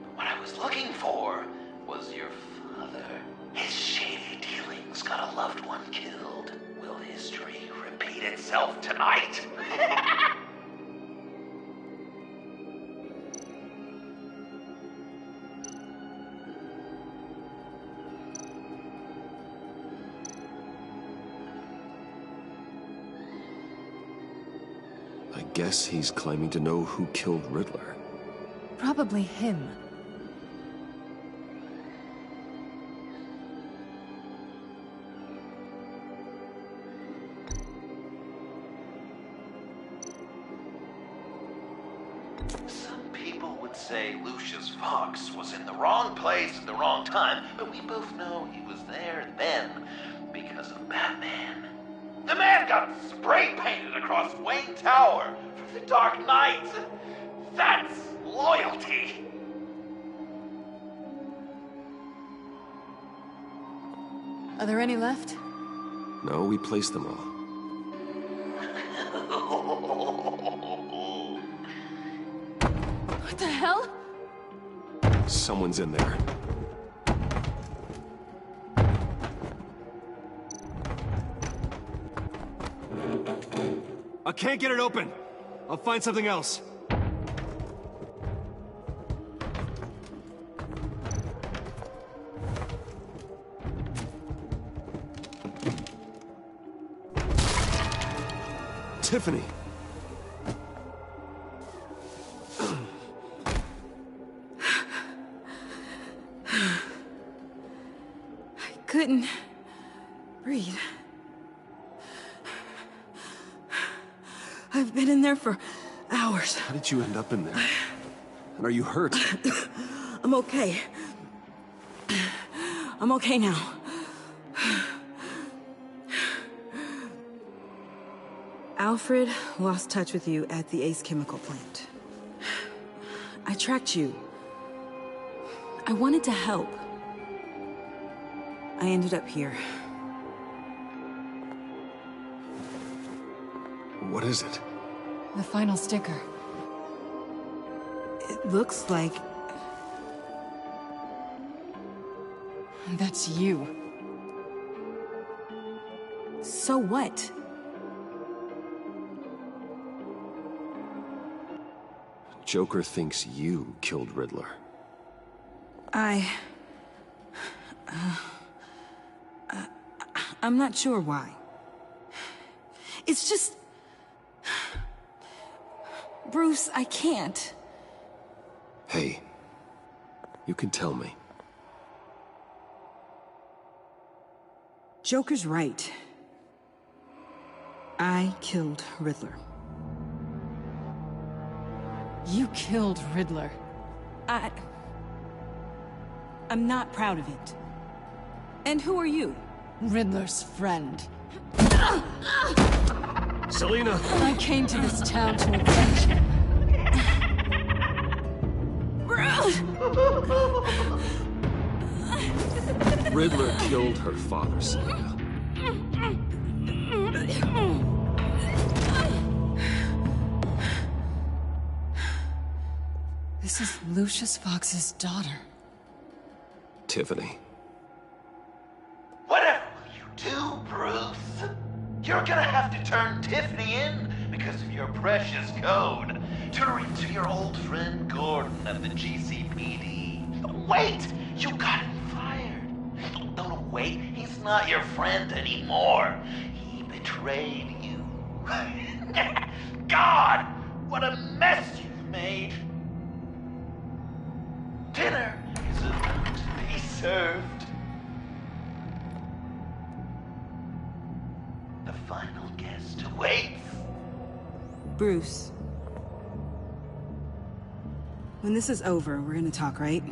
But what I was looking for was your father. His shady dealings got a loved one killed. Will history repeat itself tonight? I guess he's claiming to know who killed Riddler. Probably him. Some people would say Lucius Fox was in the wrong place at the wrong time, but we both know he was there then because of Batman. The man got spray painted across Wayne Tower for the Dark Knight. That's loyalty. Are there any left? No, we placed them all. What the hell? Someone's in there. I can't get it open. I'll find something else. Tiffany. I couldn't breathe. I've been in there for hours. How did you end up in there? And are you hurt? I'm okay. I'm okay now. Alfred lost touch with you at the Ace Chemical plant. I tracked you. I wanted to help. I ended up here. What is it? The final sticker. It looks like... That's you. So what? Joker thinks you killed Riddler. I'm not sure why. It's just... Bruce, I can't. Hey, you can tell me. Joker's right. I killed Riddler. You killed Riddler. I'm not proud of it. And who are you? Riddler's friend. Selina! I came to this town to avenge him. Riddler killed her father, Selina. This is Lucius Fox's daughter. Tiffany. Whatever will you do, Bruce? You're gonna have to turn Tiffany in because of your precious code. Turn her into your old friend Gordon at the GCPD. Wait! You got him fired. No, wait. He's not your friend anymore. He betrayed you. God! What a mess you've made! Dinner is about to be served. The final guest awaits. Bruce. When this is over, we're gonna talk, right?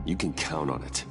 You can count on it.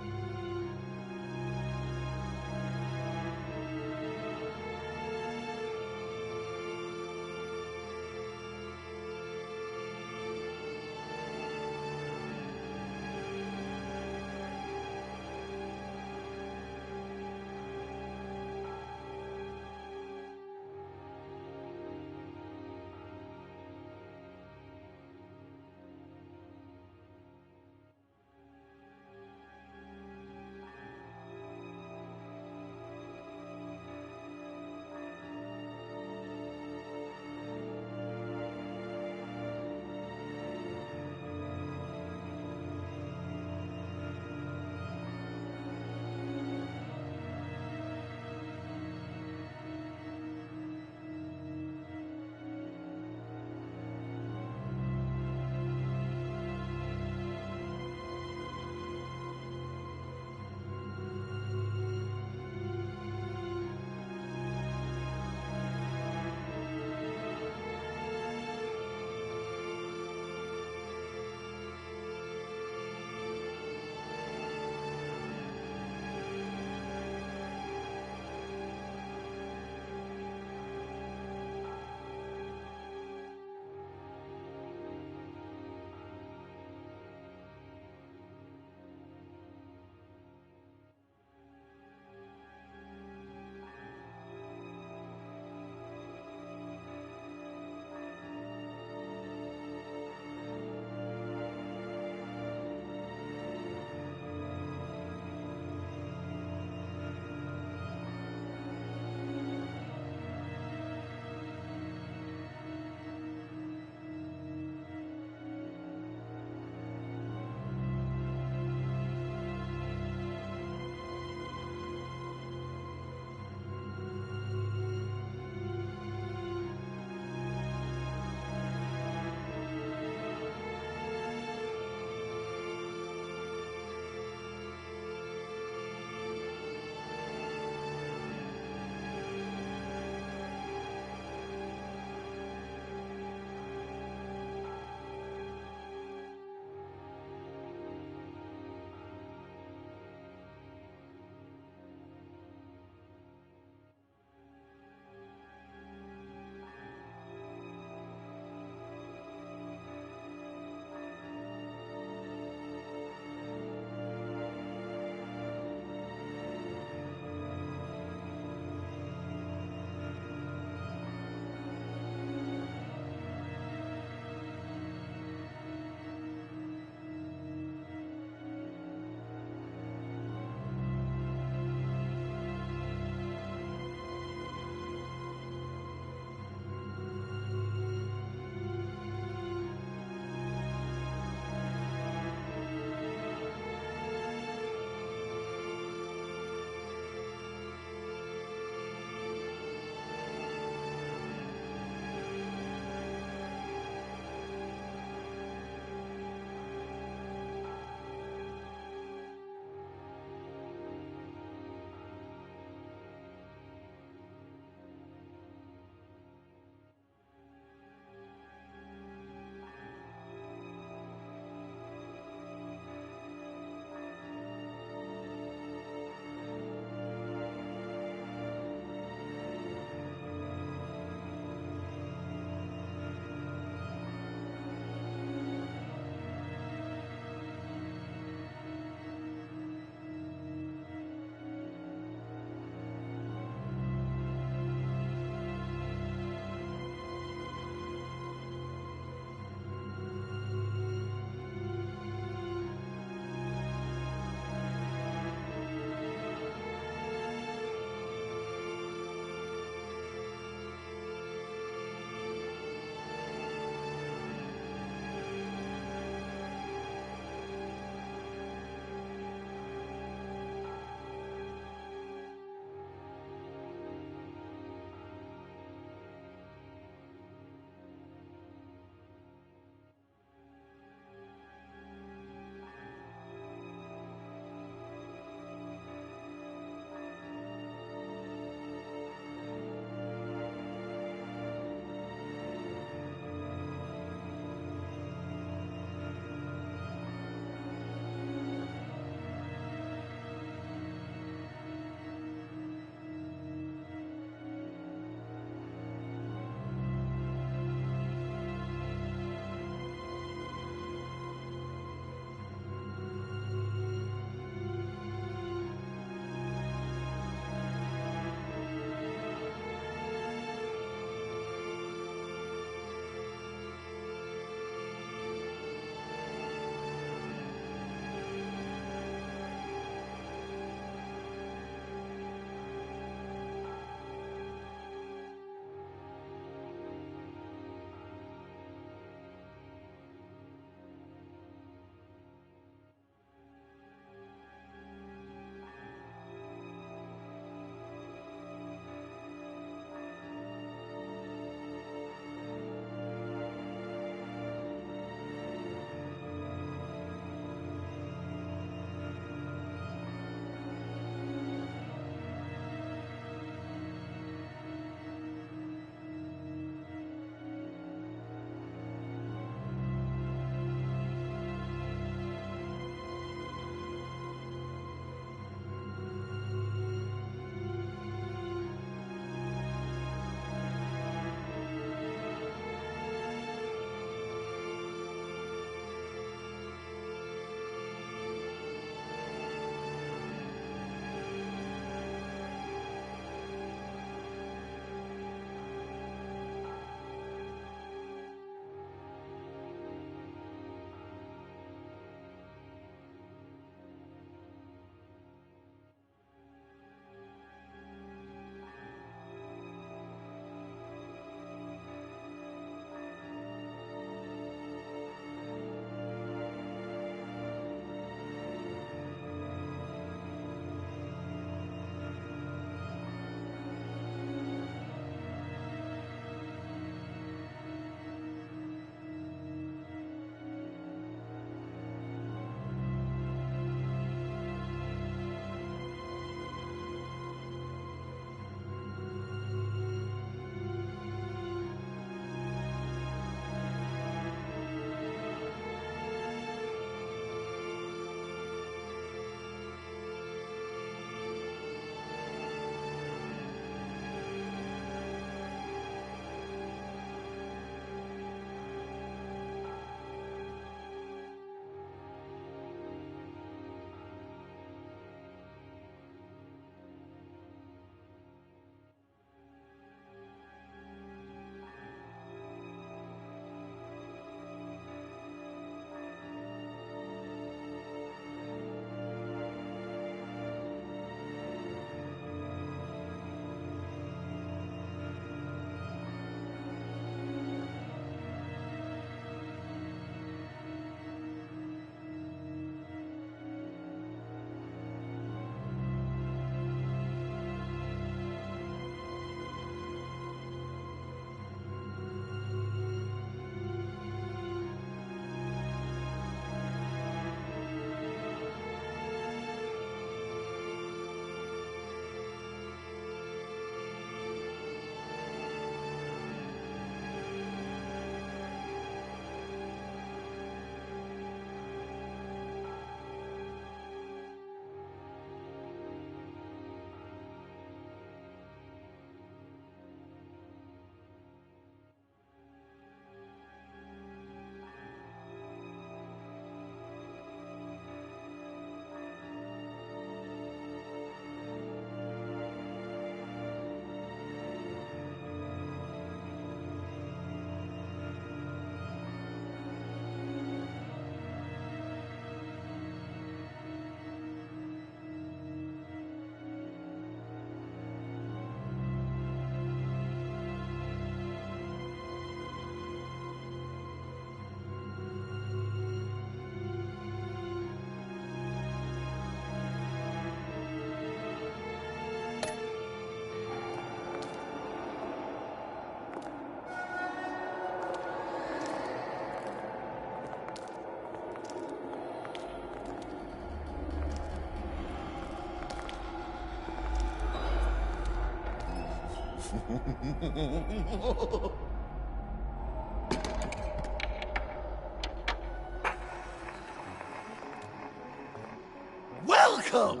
Welcome!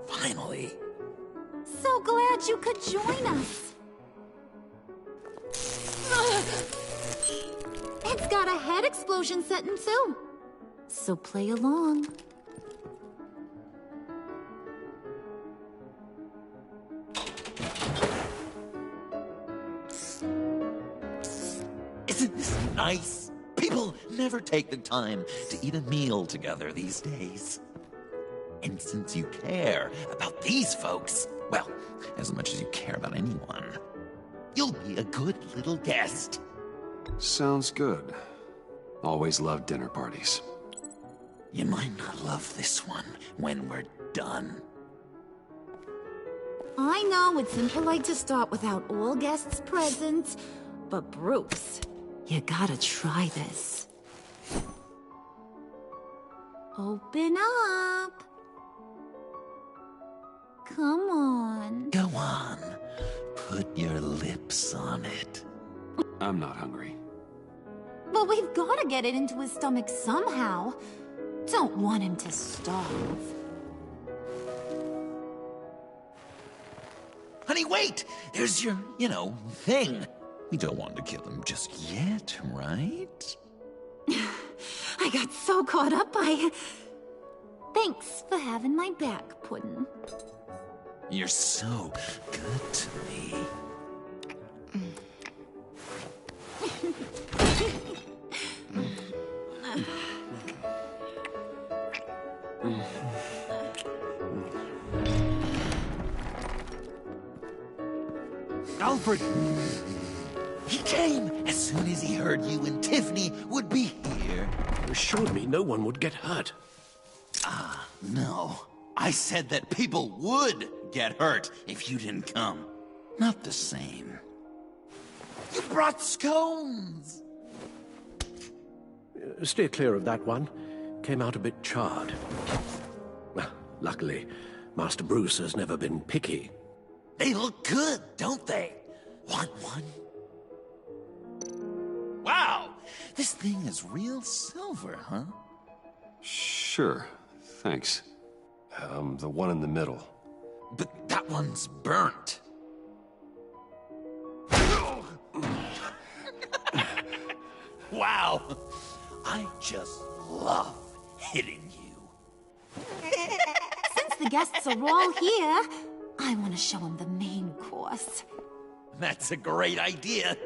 Finally. So glad you could join us. It's got a head explosion setting too. So play along. Isn't this nice? People never take the time to eat a meal together these days. And since you care about these folks, well, as much as you care about anyone, you'll be a good little guest. Sounds good. Always loved dinner parties. You might not love this one when we're done. I know it's impolite to start without all guests present, but Bruce, you gotta try this. Open up. Come on. Go on. Put your lips on it. I'm not hungry. But we've gotta get it into his stomach somehow. Don't want him to starve. Honey, wait! There's your, thing. We don't want to kill him just yet, right? I got so caught up by... Thanks for having my back, Puddin'. You're so good to me. Alfred! He came as soon as he heard you and Tiffany would be here. You assured me no one would get hurt. No. I said that people would get hurt if you didn't come. Not the same. You brought scones! Steer clear of that one. Came out a bit charred. Well, luckily, Master Bruce has never been picky. They look good, don't they? Want one? Wow! This thing is real silver, huh? Sure, thanks. The one in the middle. But that one's burnt. Wow! I just love hitting you. Since the guests are all here, I want to show them the main course. That's a great idea.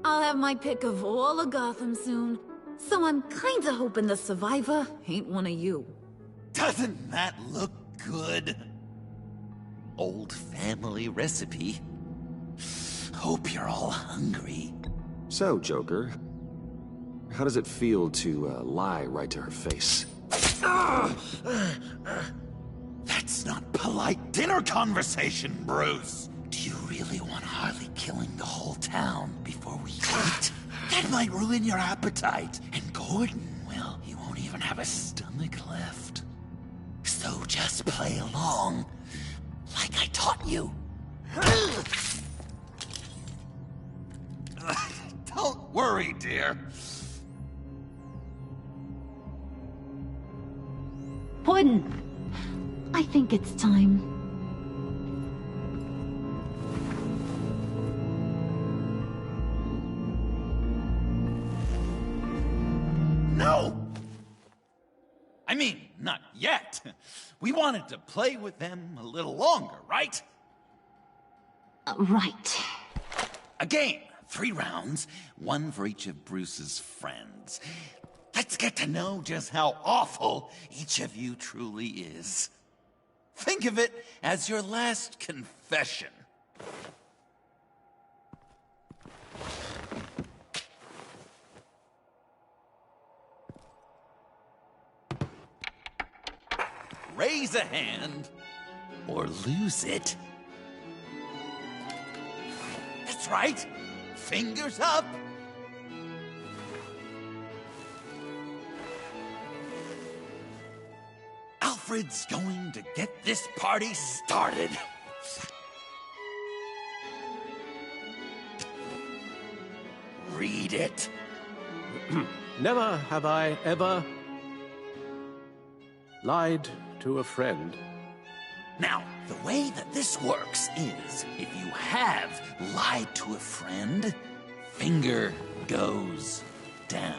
I'll have my pick of all of Gotham soon, so I'm kinda hoping the survivor ain't one of you. Doesn't that look good? Old family recipe. Hope you're all hungry. So, Joker, how does it feel to lie right to her face? That's not polite dinner conversation, Bruce. Do you really want Harley killing the whole town before we eat? That might ruin your appetite. And Gordon, well, he won't even have a stomach left. So just play along, like I taught you. Don't worry, dear. Puddin', I think it's time. No! I mean, not yet. We wanted to play with them a little longer, right? Right. A game. 3 rounds, 1 for each of Bruce's friends. Let's get to know just how awful each of you truly is. Think of it as your last confession. Raise a hand, or lose it. That's right. Fingers up. Alfred's going to get this party started. Read it. Never have I ever lied to a friend. Now, the way that this works is, if you have lied to a friend, finger goes down.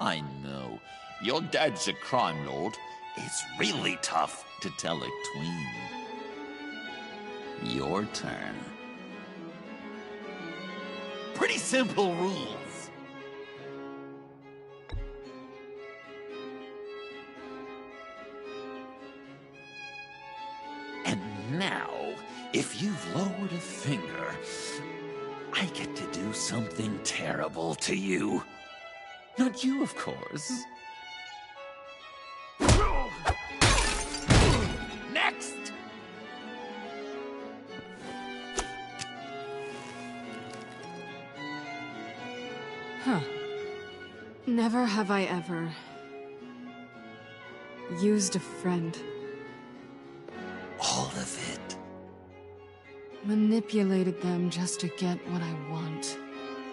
I know, your dad's a crime lord. It's really tough to tell a tween. Your turn. Pretty simple rules. And now, if you've lowered a finger, I get to do something terrible to you. Not you, of course. Next! Huh. Never have I ever used a friend. All of it. Manipulated them just to get what I want.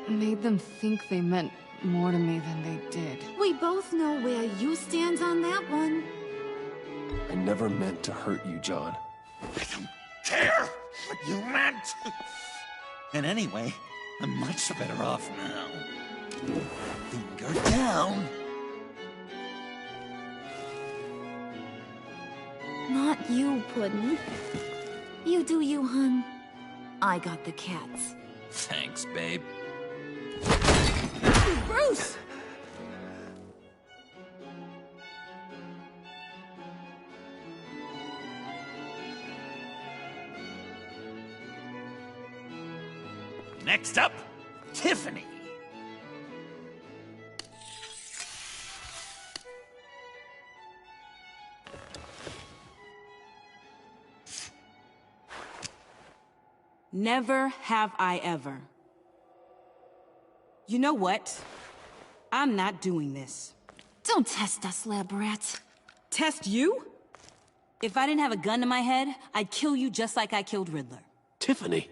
Made them think they meant more to me than they did. We both know where you stand on that one. I never meant to hurt you, John. I don't care what you meant. And anyway, I'm much better off now. Finger down. Not you, Puddin'. You do you, hun. I got the cats. Thanks, babe. Bruce! Next up, Tiffany. Never have I ever. You know what? I'm not doing this. Don't test us, lab rat. Test you? If I didn't have a gun to my head, I'd kill you just like I killed Riddler. Tiffany.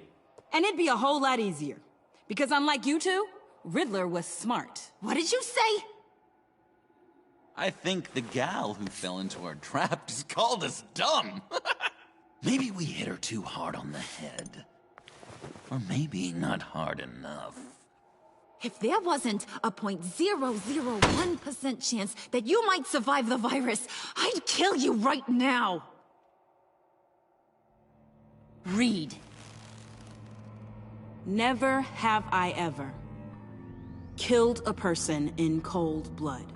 And it'd be a whole lot easier. Because unlike you two, Riddler was smart. What did you say? I think the gal who fell into our trap just called us dumb. Maybe we hit her too hard on the head. Or maybe not hard enough. If there wasn't a 0.001% chance that you might survive the virus, I'd kill you right now. Read. Never have I ever killed a person in cold blood.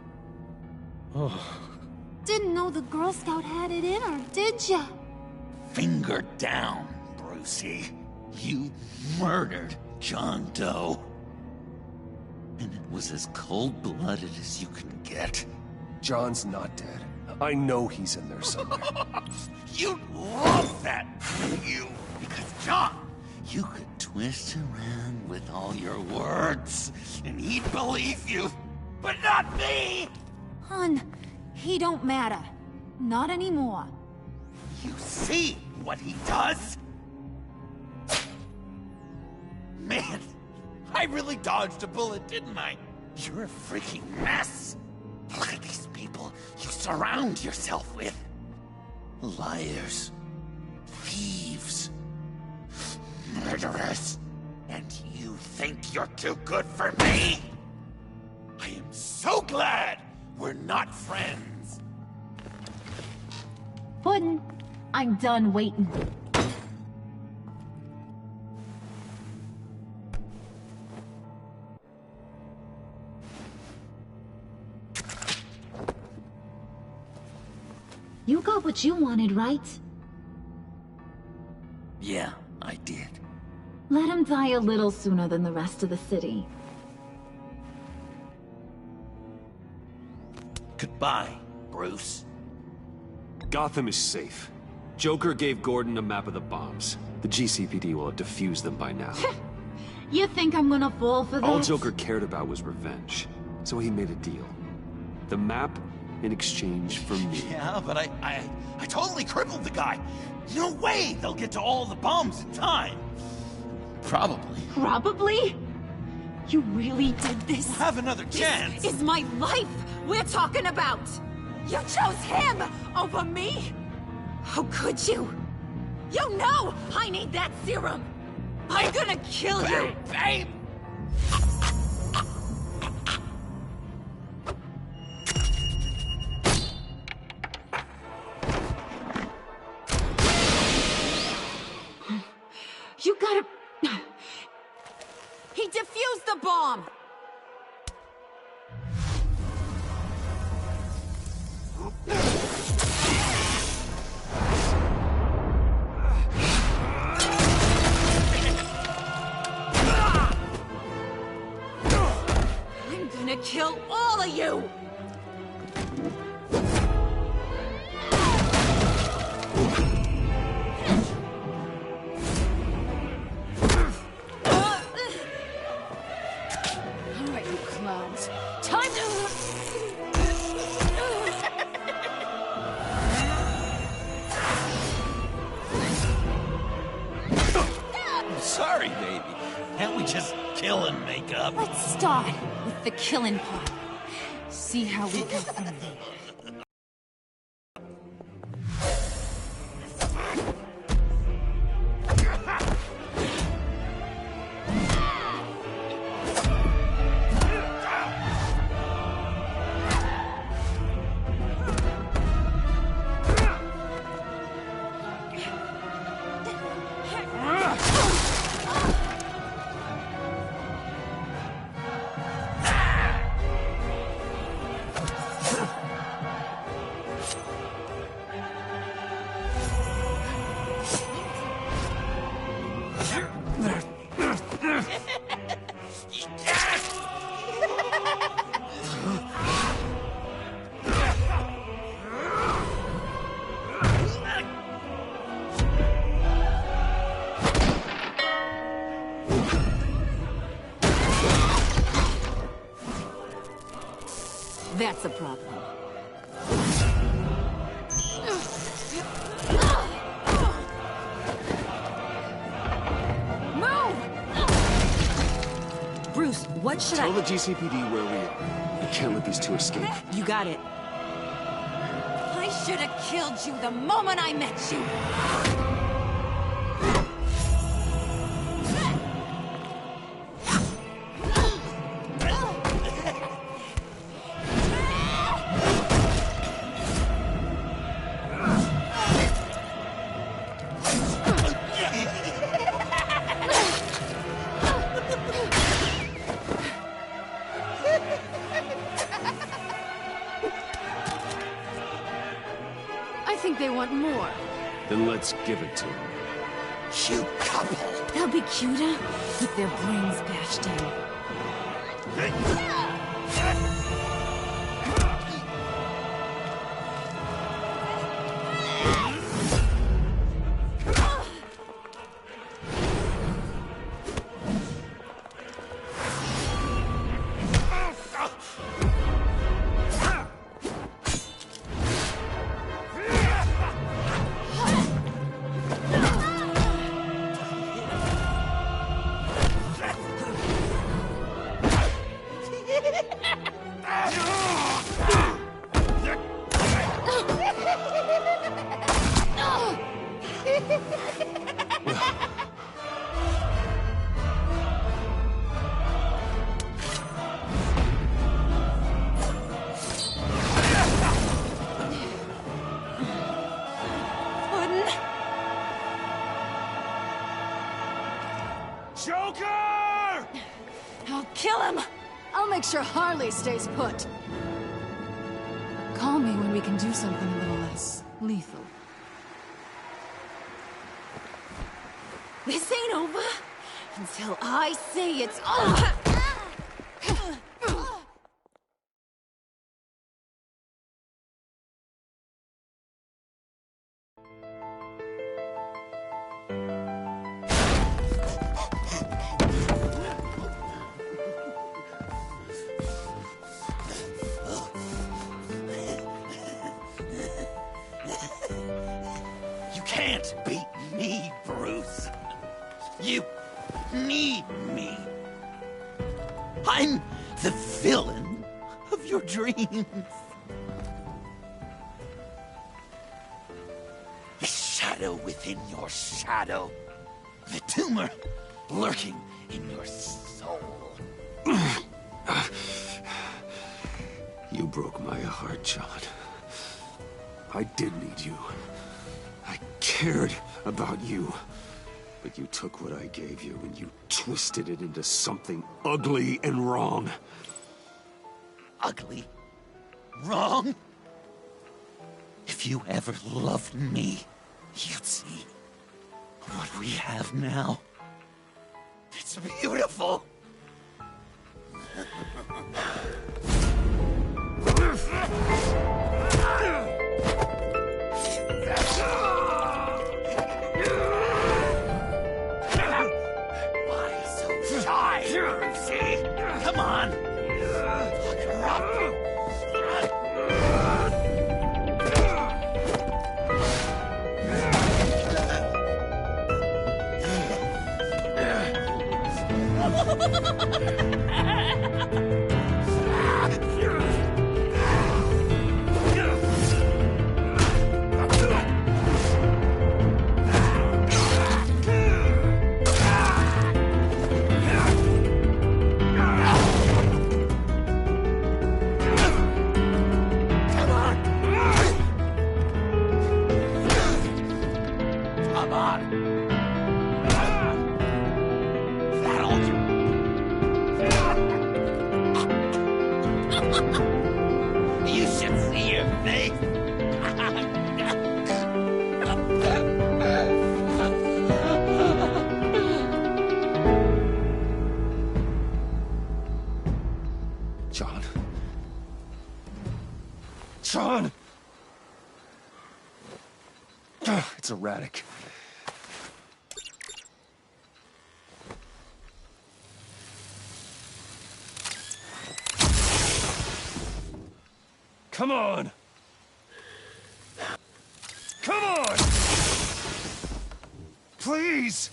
Didn't know the Girl Scout had it in her, did ya? Finger down, Brucey. You murdered John Doe. And it was as cold-blooded as you can get. John's not dead. I know he's in there somewhere. You'd love that, wouldn't you? Because, John, you could twist around with all your words, and he'd believe you. But not me! Hun, he don't matter. Not anymore. You see what he does? Man, I really dodged a bullet, didn't I? You're a freaking mess. Look at these people you surround yourself with. Liars. Thieves. Murderers. And you think you're too good for me? I am so glad we're not friends. Puddin', I'm done waiting. You got what you wanted, right? Yeah, I did. Let him die a little sooner than the rest of the city. Goodbye, Bruce. Gotham is safe. Joker gave Gordon a map of the bombs. The GCPD will have defused them by now. You think I'm gonna fall for that? All Joker cared about was revenge, so he made a deal. The map in exchange for me. Yeah, but I totally crippled the guy. No way they'll get to all the bombs in time. Probably. Probably? You really did this? We'll have another chance. This is my life we're talking about! You chose him over me? How could you? You know I need that serum! I'm gonna kill you! Babe! You gotta... He defused the bomb! I'm gonna kill all of you! Alright, you clowns. Time to... I'm sorry, baby. Can't we just kill and make up? Let's start with the killing part. See how we go from there. That's a problem. Move! Bruce, what should Tell the GCPD where we are. We can't let these two escape. You got it. I should have killed you the moment I met you. I think they want more. Then let's give it to them. Cute couple. They'll be cuter with their brains bashed in. Joker! I'll kill him! I'll make sure Harley stays put. Call me when we can do something a little less lethal. This ain't over until I say it's over! can't beat me, Bruce. You need me. I'm the villain of your dreams. The shadow within your shadow. The tumor lurking in your soul. You broke my heart, John. I did need you. I cared about you. But you took what I gave you and you twisted it into something ugly and wrong. Ugly? Wrong? If you ever loved me, you'd see what we have now. It's beautiful. Why so shy, Brucey? Come on. Fuck her up. You should see your face. John. John! It's erratic. Come on! Come on! Please!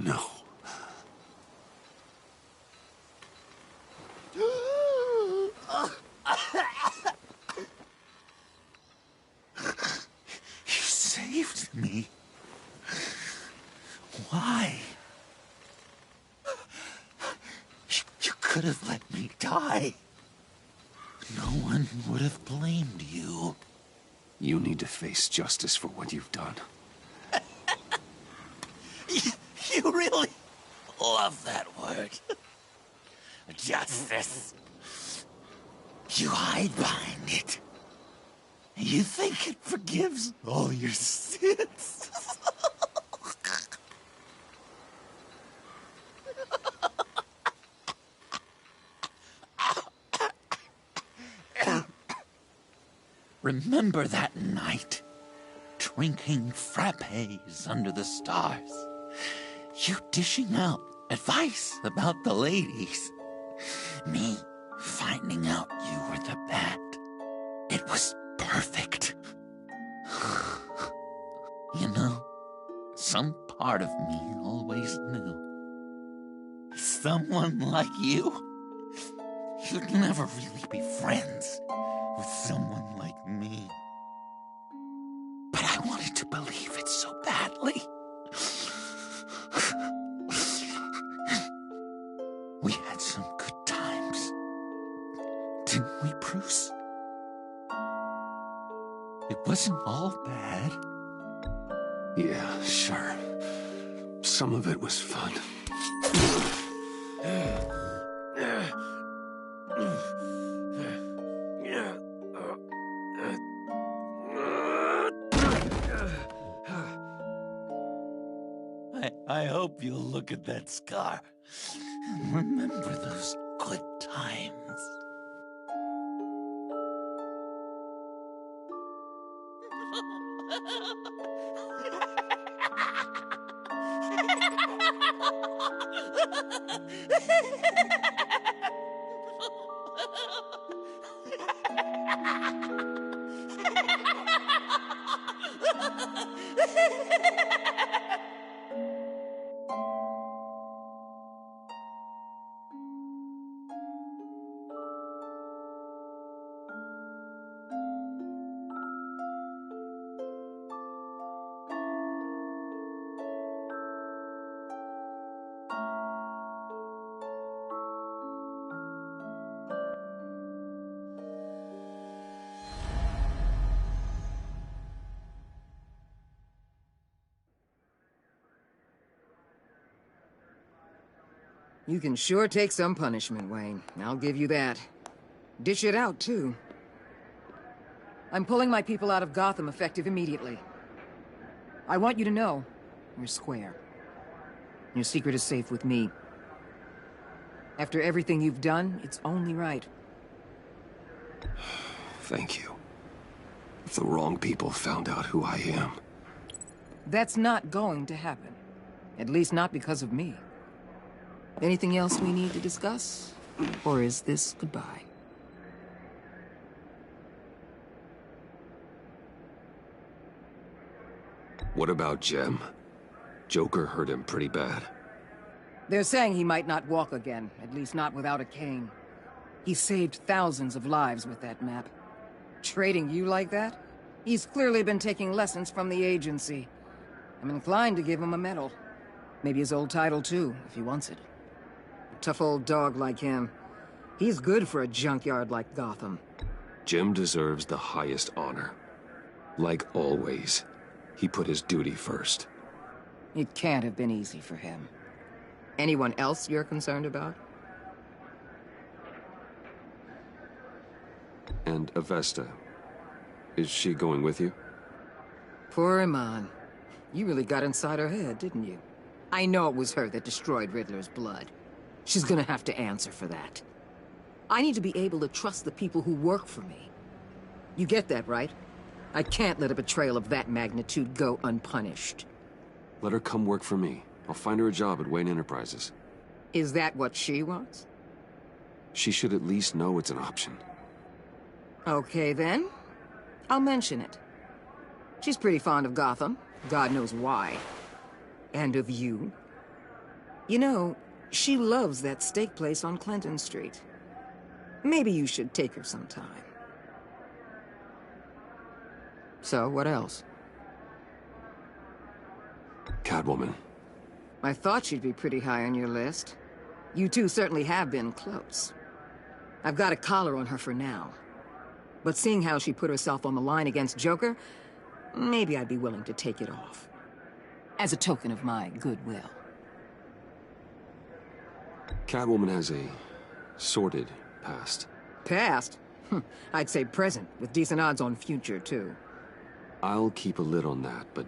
No. You saved me. Why? You could have let me die. No one would have blamed you. You need to face justice for what you've done. You really love that word. Justice. You hide behind it. You think it forgives all your sins. Remember that night, drinking frappes under the stars. You dishing out advice about the ladies. Me finding out you were the bat. It was perfect. You know, some part of me always knew. Someone like you, you'd never really be friends with someone like me. But I wanted to believe it so badly. We had some good times, didn't we, Bruce? It wasn't all bad. Yeah, sure. Some of it was fun. I hope you'll look at that scar and remember those good times. You can sure take some punishment, Wayne. I'll give you that. Dish it out, too. I'm pulling my people out of Gotham effective immediately. I want you to know, we're square. Your secret is safe with me. After everything you've done, it's only right. Thank you. If the wrong people found out who I am... That's not going to happen. At least not because of me. Anything else we need to discuss? Or is this goodbye? What about Jem? Joker hurt him pretty bad. They're saying he might not walk again, at least not without a cane. He saved thousands of lives with that map. Trading you like that? He's clearly been taking lessons from the agency. I'm inclined to give him a medal. Maybe his old title too, if he wants it. A tough old dog like him. He's good for a junkyard like Gotham. Jem deserves the highest honor. Like always, he put his duty first. It can't have been easy for him. Anyone else you're concerned about? And Avesta. Is she going with you? Poor Iman. You really got inside her head, didn't you? I know it was her that destroyed Riddler's blood. She's gonna have to answer for that. I need to be able to trust the people who work for me. You get that, right? I can't let a betrayal of that magnitude go unpunished. Let her come work for me. I'll find her a job at Wayne Enterprises. Is that what she wants? She should at least know it's an option. Okay, then. I'll mention it. She's pretty fond of Gotham. God knows why. And of you. You know, she loves that steak place on Clinton Street. Maybe you should take her sometime. So, what else? Catwoman. I thought she'd be pretty high on your list. You two certainly have been close. I've got a collar on her for now. But seeing how she put herself on the line against Joker, maybe I'd be willing to take it off. As a token of my goodwill. Catwoman has a sordid past. Past? I'd say present, with decent odds on future, too. I'll keep a lid on that, but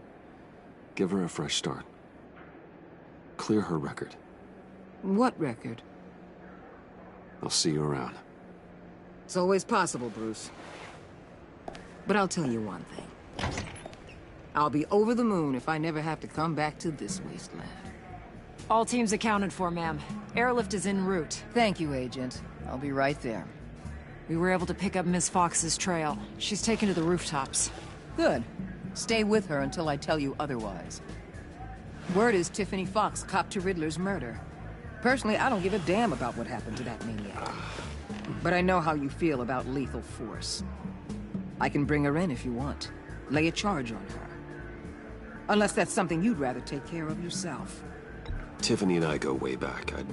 give her a fresh start. Clear her record. What record? I'll see you around. It's always possible, Bruce. But I'll tell you one thing. I'll be over the moon if I never have to come back to this wasteland. All teams accounted for, ma'am. Airlift is en route. Thank you, Agent. I'll be right there. We were able to pick up Miss Fox's trail. She's taken to the rooftops. Good. Stay with her until I tell you otherwise. Word is Tiffany Fox copped to Riddler's murder. Personally, I don't give a damn about what happened to that maniac. But I know how you feel about lethal force. I can bring her in if you want. Lay a charge on her. Unless that's something you'd rather take care of yourself. Tiffany and I go way back. I'd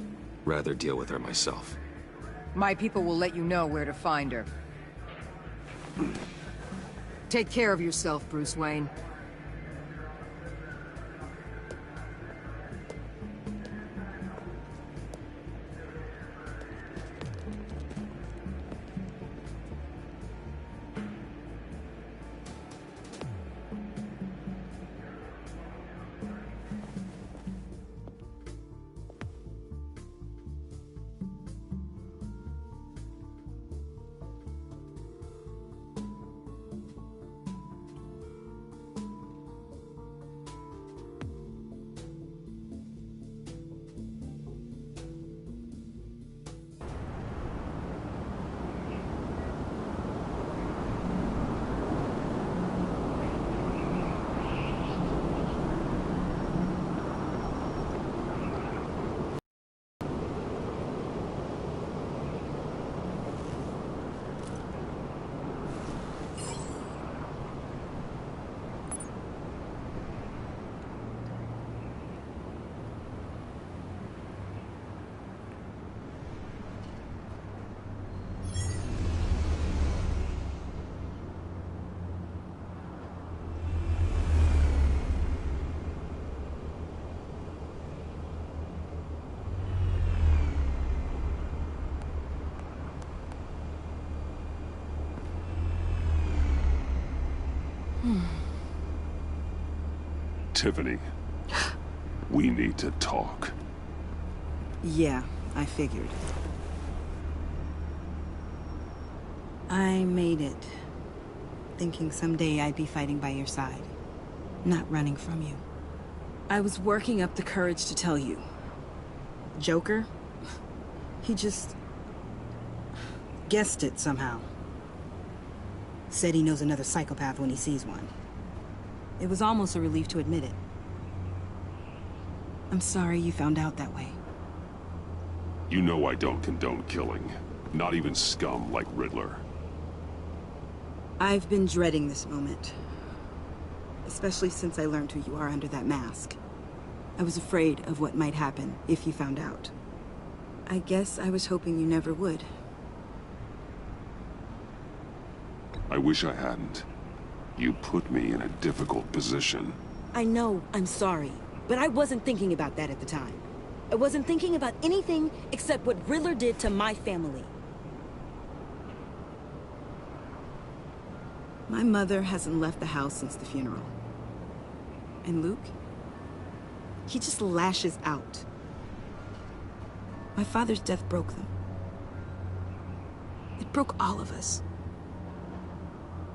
rather deal with her myself. My people will let you know where to find her. Take care of yourself, Bruce Wayne. Tiffany, we need to talk. Yeah, I figured. I made it, thinking someday I'd be fighting by your side, not running from you. I was working up the courage to tell you. Joker? He just guessed it somehow. Said he knows another psychopath when he sees one. It was almost a relief to admit it. I'm sorry you found out that way. You know I don't condone killing. Not even scum like Riddler. I've been dreading this moment. Especially since I learned who you are under that mask. I was afraid of what might happen if you found out. I guess I was hoping you never would. I wish I hadn't. You put me in a difficult position. I know, I'm sorry. But I wasn't thinking about that at the time. I wasn't thinking about anything except what Riddler did to my family. My mother hasn't left the house since the funeral. And Luke? He just lashes out. My father's death broke them. It broke all of us.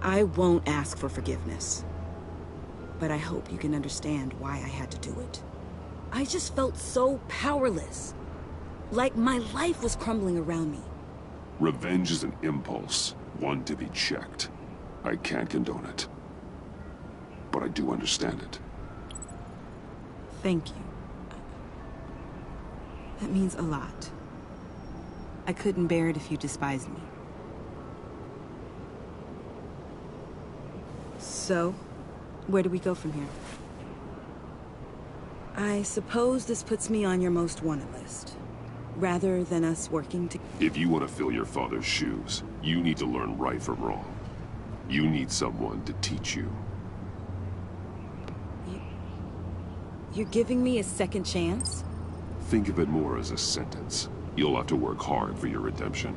I won't ask for forgiveness. But I hope you can understand why I had to do it. I just felt so powerless. Like my life was crumbling around me. Revenge is an impulse, one to be checked. I can't condone it. But I do understand it. Thank you. That means a lot. I couldn't bear it if you despised me. So, where do we go from here? I suppose this puts me on your most wanted list. Rather than us working to... If you want to fill your father's shoes, you need to learn right from wrong. You need someone to teach you. You're giving me a second chance? Think of it more as a sentence. You'll have to work hard for your redemption.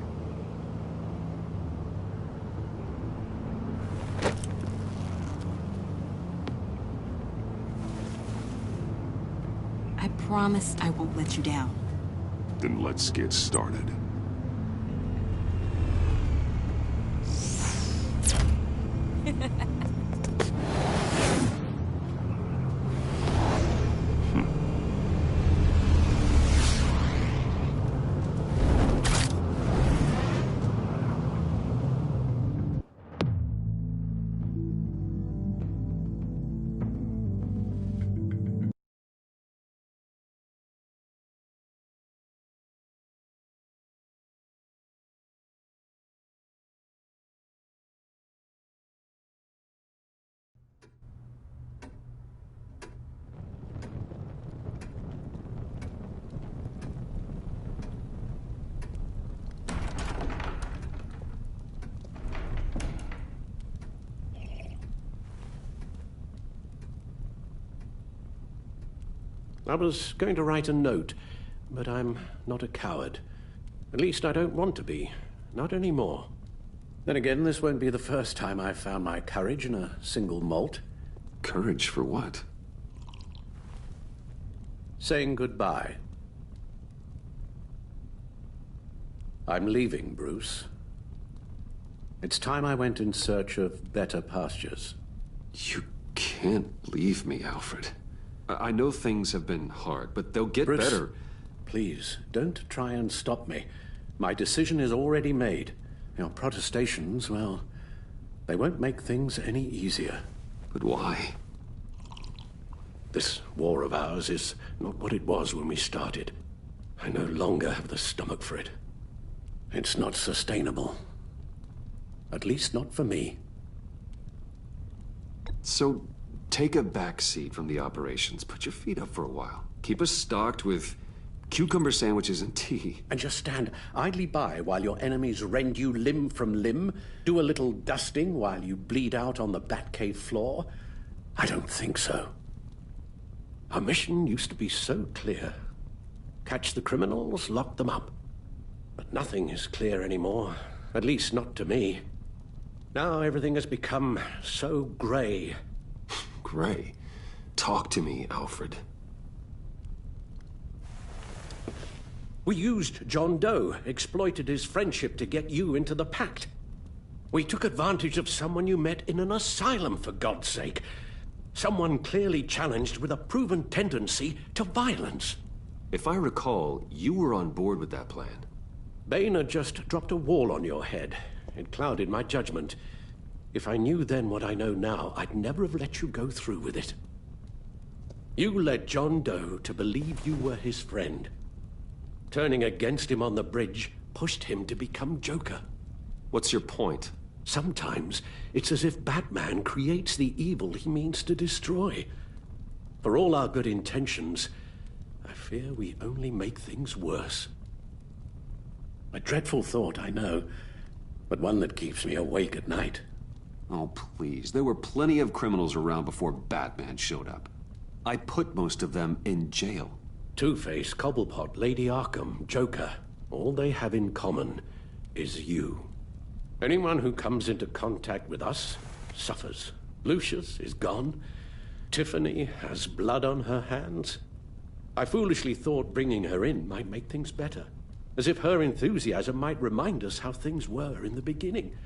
I promise I won't let you down. Then let's get started. I was going to write a note, but I'm not a coward. At least I don't want to be. Not anymore. Then again, this won't be the first time I've found my courage in a single malt. Courage for what? Saying goodbye. I'm leaving, Bruce. It's time I went in search of better pastures. You can't leave me, Alfred. I know things have been hard, but they'll get Bruce, better. Please, don't try and stop me. My decision is already made. Your protestations, well, they won't make things any easier. But why? This war of ours is not what it was when we started. I no longer have the stomach for it. It's not sustainable. At least not for me. So, take a back seat from the operations. Put your feet up for a while. Keep us stocked with cucumber sandwiches and tea. And just stand idly by while your enemies rend you limb from limb? Do a little dusting while you bleed out on the Batcave floor? I don't think so. Our mission used to be so clear. Catch the criminals, lock them up. But nothing is clear anymore. At least not to me. Now everything has become so grey. Gray? Talk to me, Alfred. We used John Doe, exploited his friendship to get you into the pact. We took advantage of someone you met in an asylum, for God's sake. Someone clearly challenged with a proven tendency to violence. If I recall, you were on board with that plan. Boehner just dropped a wall on your head. It clouded my judgment. If I knew then what I know now, I'd never have let you go through with it. You led John Doe to believe you were his friend. Turning against him on the bridge pushed him to become Joker. What's your point? Sometimes it's as if Batman creates the evil he means to destroy. For all our good intentions, I fear we only make things worse. A dreadful thought, I know, but one that keeps me awake at night. Oh, please. There were plenty of criminals around before Batman showed up. I put most of them in jail. Two-Face, Cobblepot, Lady Arkham, Joker, all they have in common is you. Anyone who comes into contact with us suffers. Lucius is gone. Tiffany has blood on her hands. I foolishly thought bringing her in might make things better, as if her enthusiasm might remind us how things were in the beginning.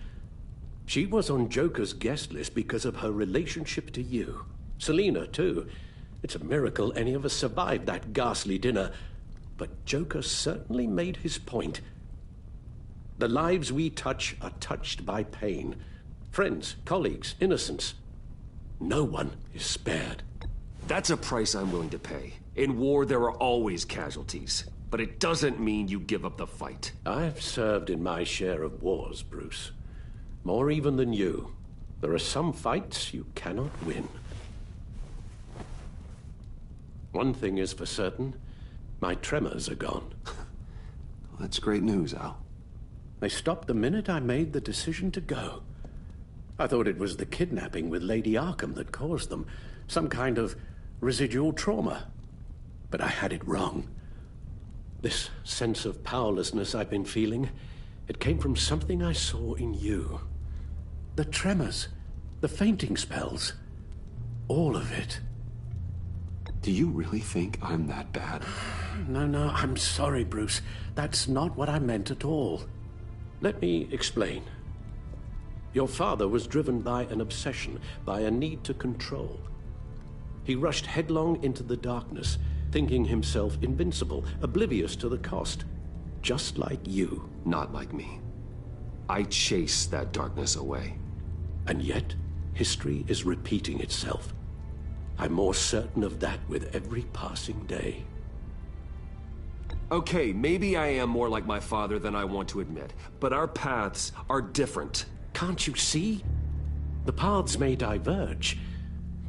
She was on Joker's guest list because of her relationship to you. Selina, too. It's a miracle any of us survived that ghastly dinner. But Joker certainly made his point. The lives we touch are touched by pain. Friends, colleagues, innocents. No one is spared. That's a price I'm willing to pay. In war, there are always casualties. But it doesn't mean you give up the fight. I've served in my share of wars, Bruce. More even than you. There are some fights you cannot win. One thing is for certain, my tremors are gone. Well, that's great news, Al. They stopped the minute I made the decision to go. I thought it was the kidnapping with Lady Arkham that caused them. Some kind of residual trauma. But I had it wrong. This sense of powerlessness I've been feeling, it came from something I saw in you. The tremors, the fainting spells, all of it. Do you really think I'm that bad? No, I'm sorry, Bruce. That's not what I meant at all. Let me explain. Your father was driven by an obsession, by a need to control. He rushed headlong into the darkness, thinking himself invincible, oblivious to the cost. Just like you. Not like me. I chase that darkness away. And yet, history is repeating itself. I'm more certain of that with every passing day. Okay, maybe I am more like my father than I want to admit, but our paths are different. Can't you see? The paths may diverge,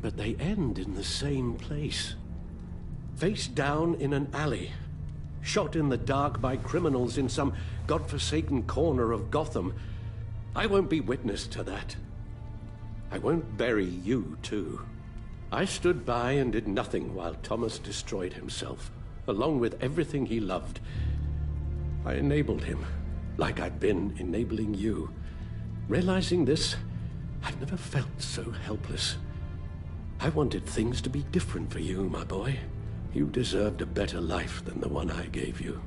but they end in the same place. Face down in an alley, shot in the dark by criminals in some godforsaken corner of Gotham. I won't be witness to that. I won't bury you, too. I stood by and did nothing while Thomas destroyed himself, along with everything he loved. I enabled him, like I'd been enabling you. Realizing this, I've never felt so helpless. I wanted things to be different for you, my boy. You deserved a better life than the one I gave you.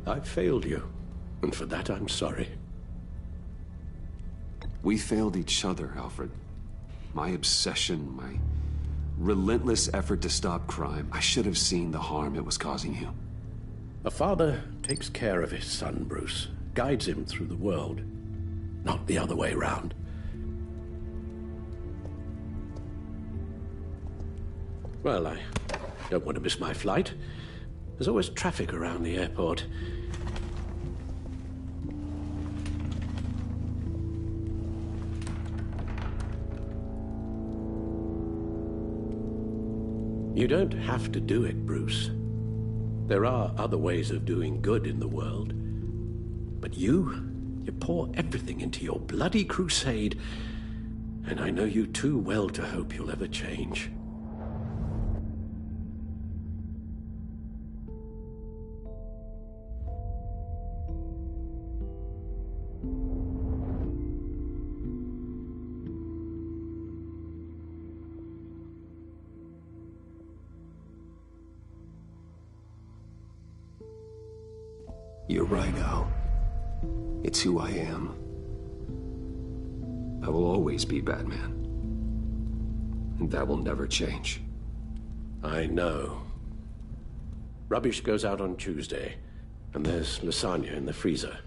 I failed you, and for that I'm sorry. We failed each other, Alfred. My obsession, my relentless effort to stop crime. I should have seen the harm it was causing you. A father takes care of his son, Bruce. Guides him through the world. Not the other way round. Well, I don't want to miss my flight. There's always traffic around the airport. You don't have to do it, Bruce. There are other ways of doing good in the world. But you pour everything into your bloody crusade, and I know you too well to hope you'll ever change. You're right, Al. It's who I am. I will always be Batman. And that will never change. I know. Rubbish goes out on Tuesday, and there's lasagna in the freezer.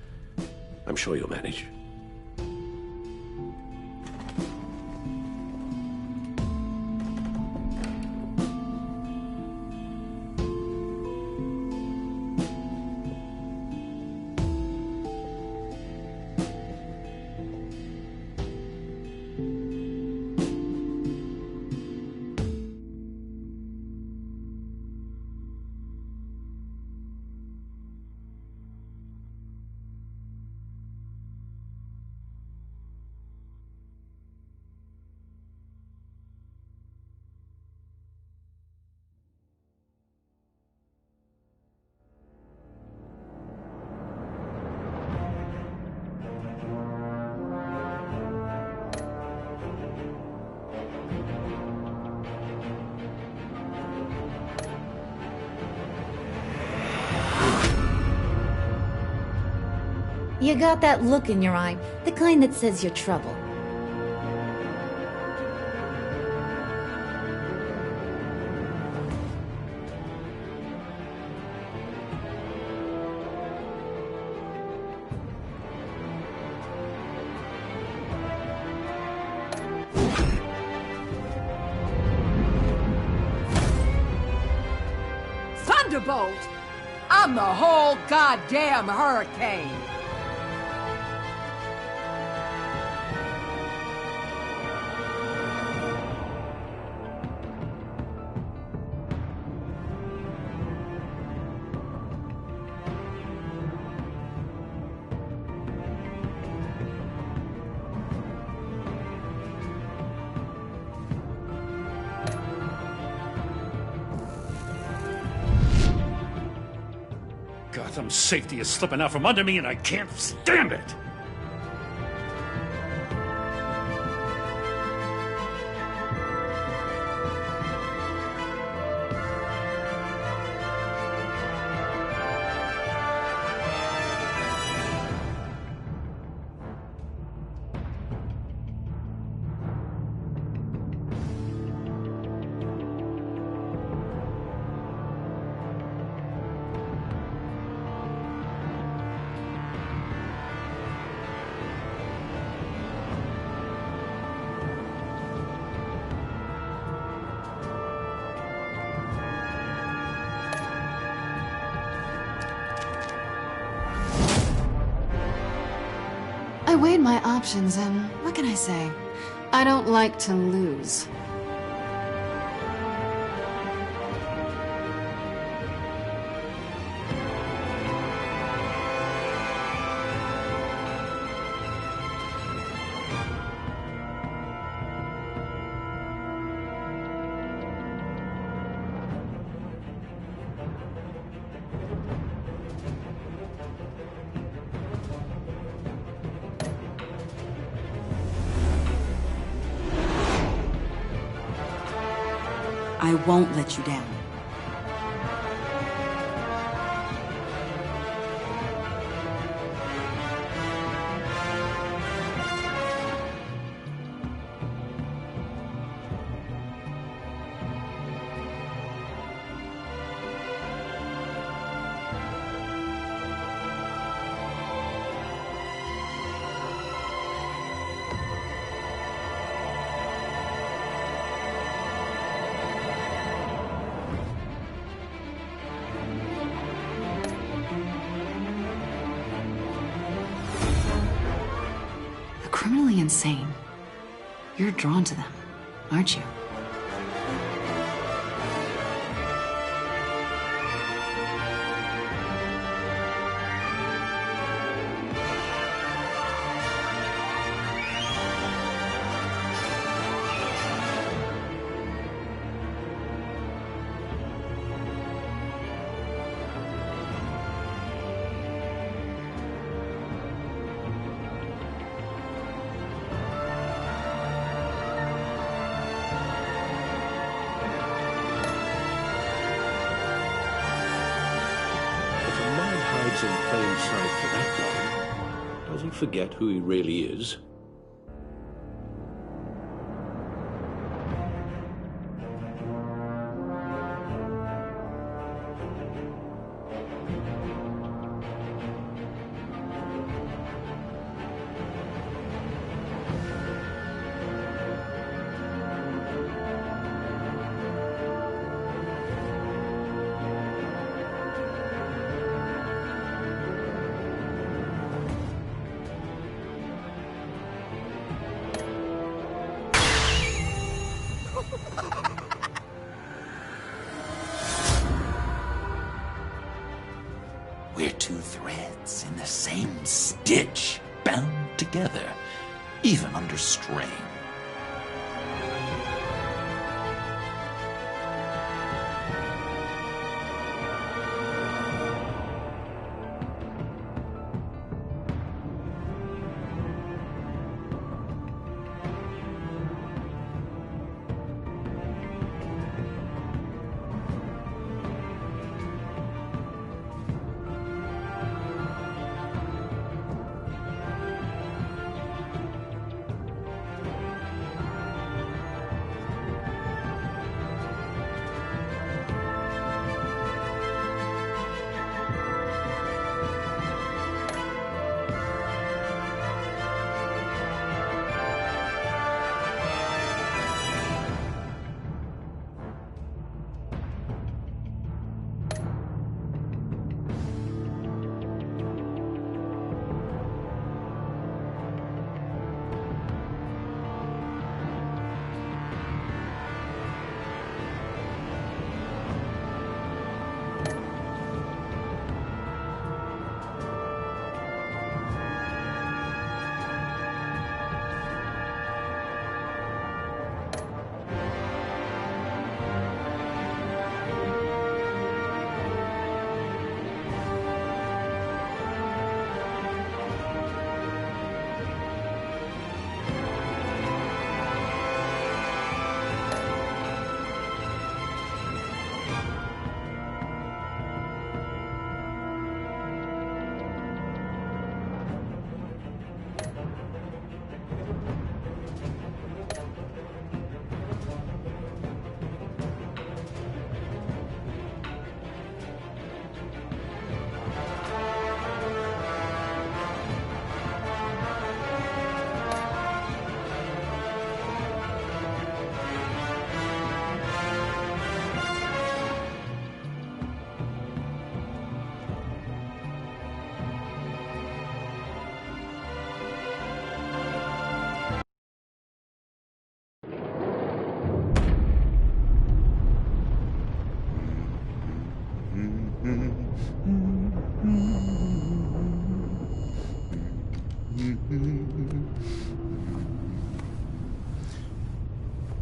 I'm sure you'll manage. You got that look in your eye, the kind that says you're trouble. Thunderbolt! I'm the whole goddamn hurricane! Gotham's safety is slipping out from under me, and I can't stand it! I weighed my options, and what can I say? I don't like to lose. I won't let you down. Criminally insane. You're drawn to them, aren't you? forget who he really is? We're two threads in the same stitch, bound together, even under strain.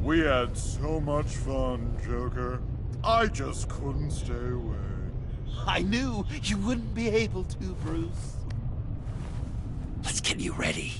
We had so much fun, Joker. I just couldn't stay away. I knew you wouldn't be able to, Bruce. Let's get you ready.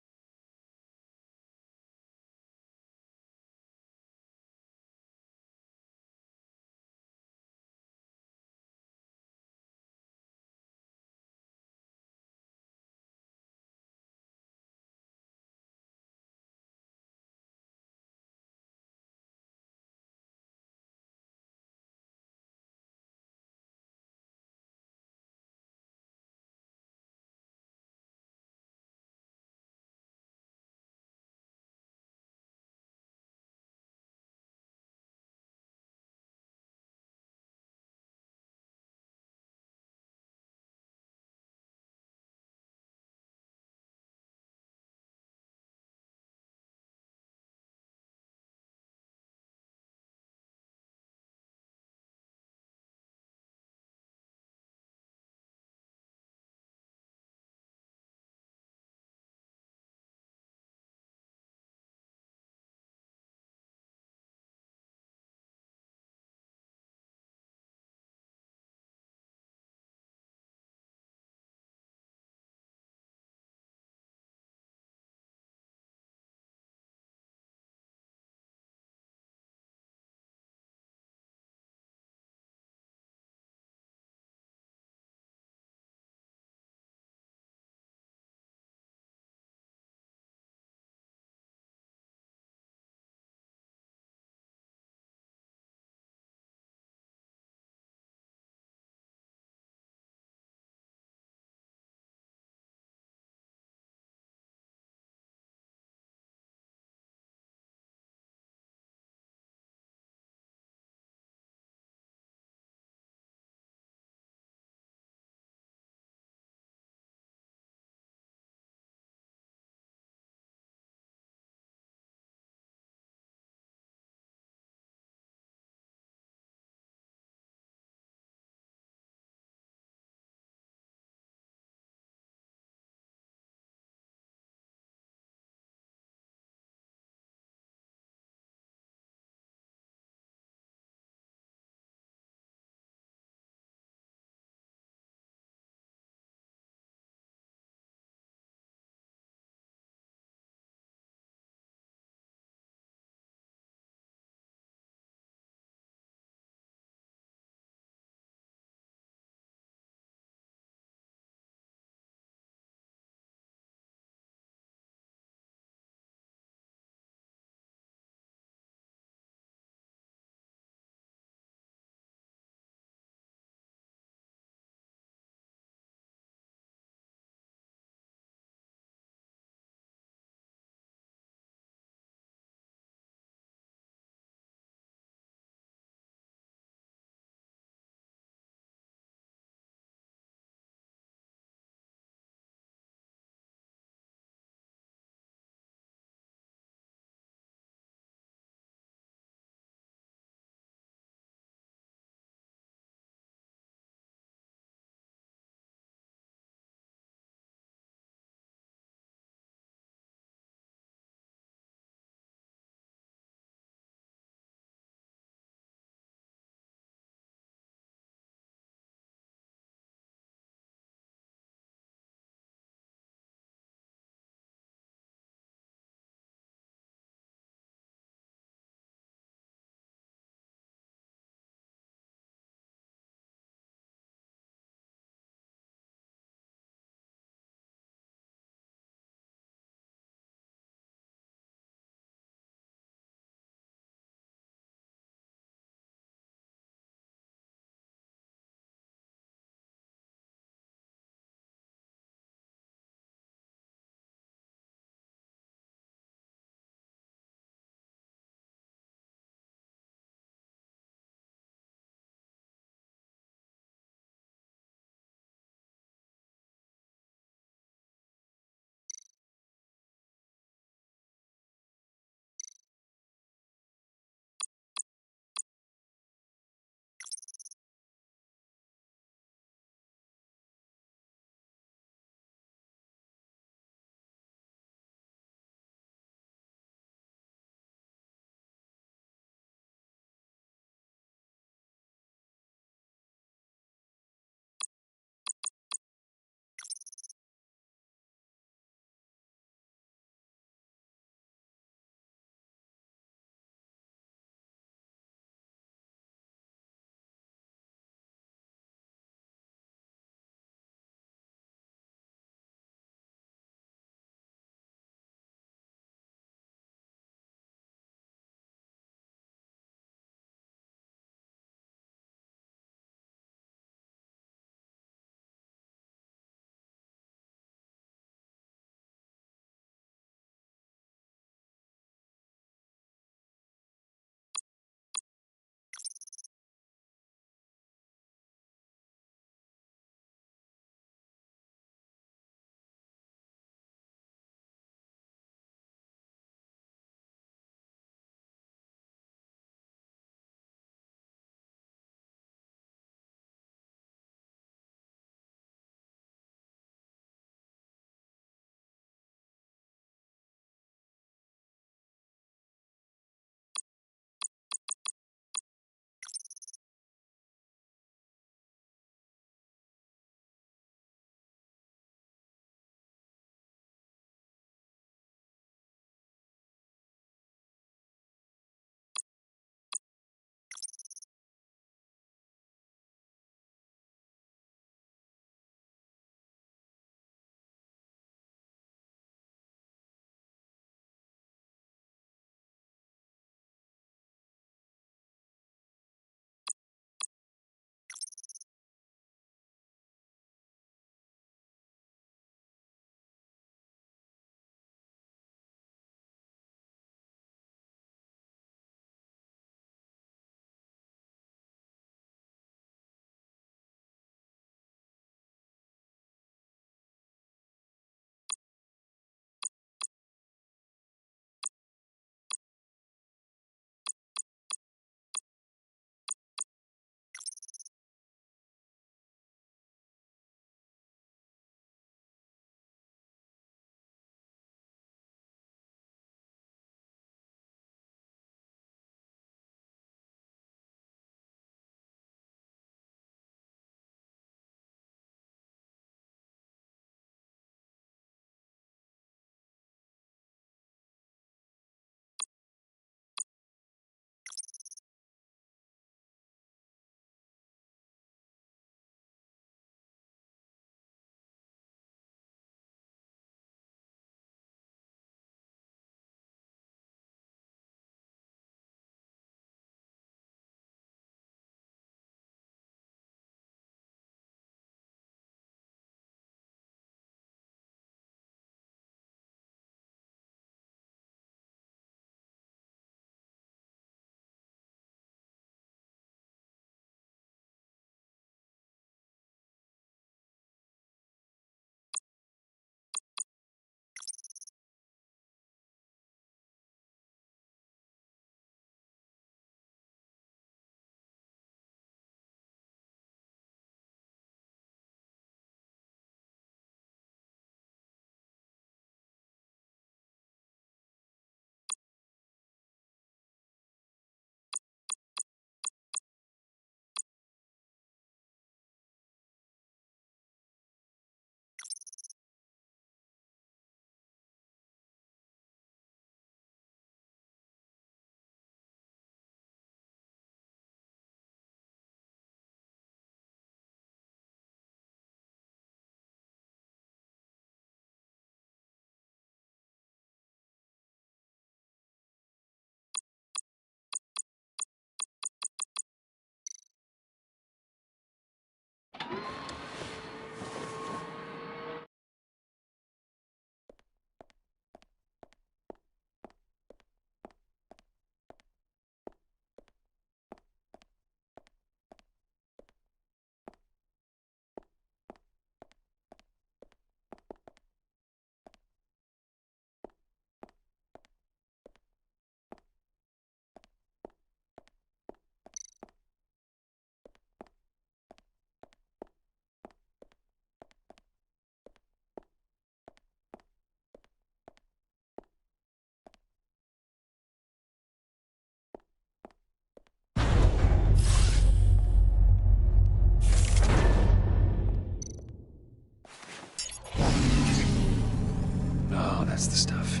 That's the stuff.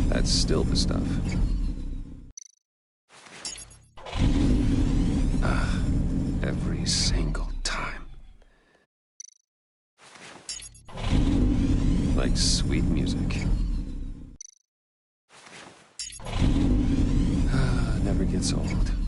That's still the stuff. Ah, every single time. Like sweet music. Never gets old.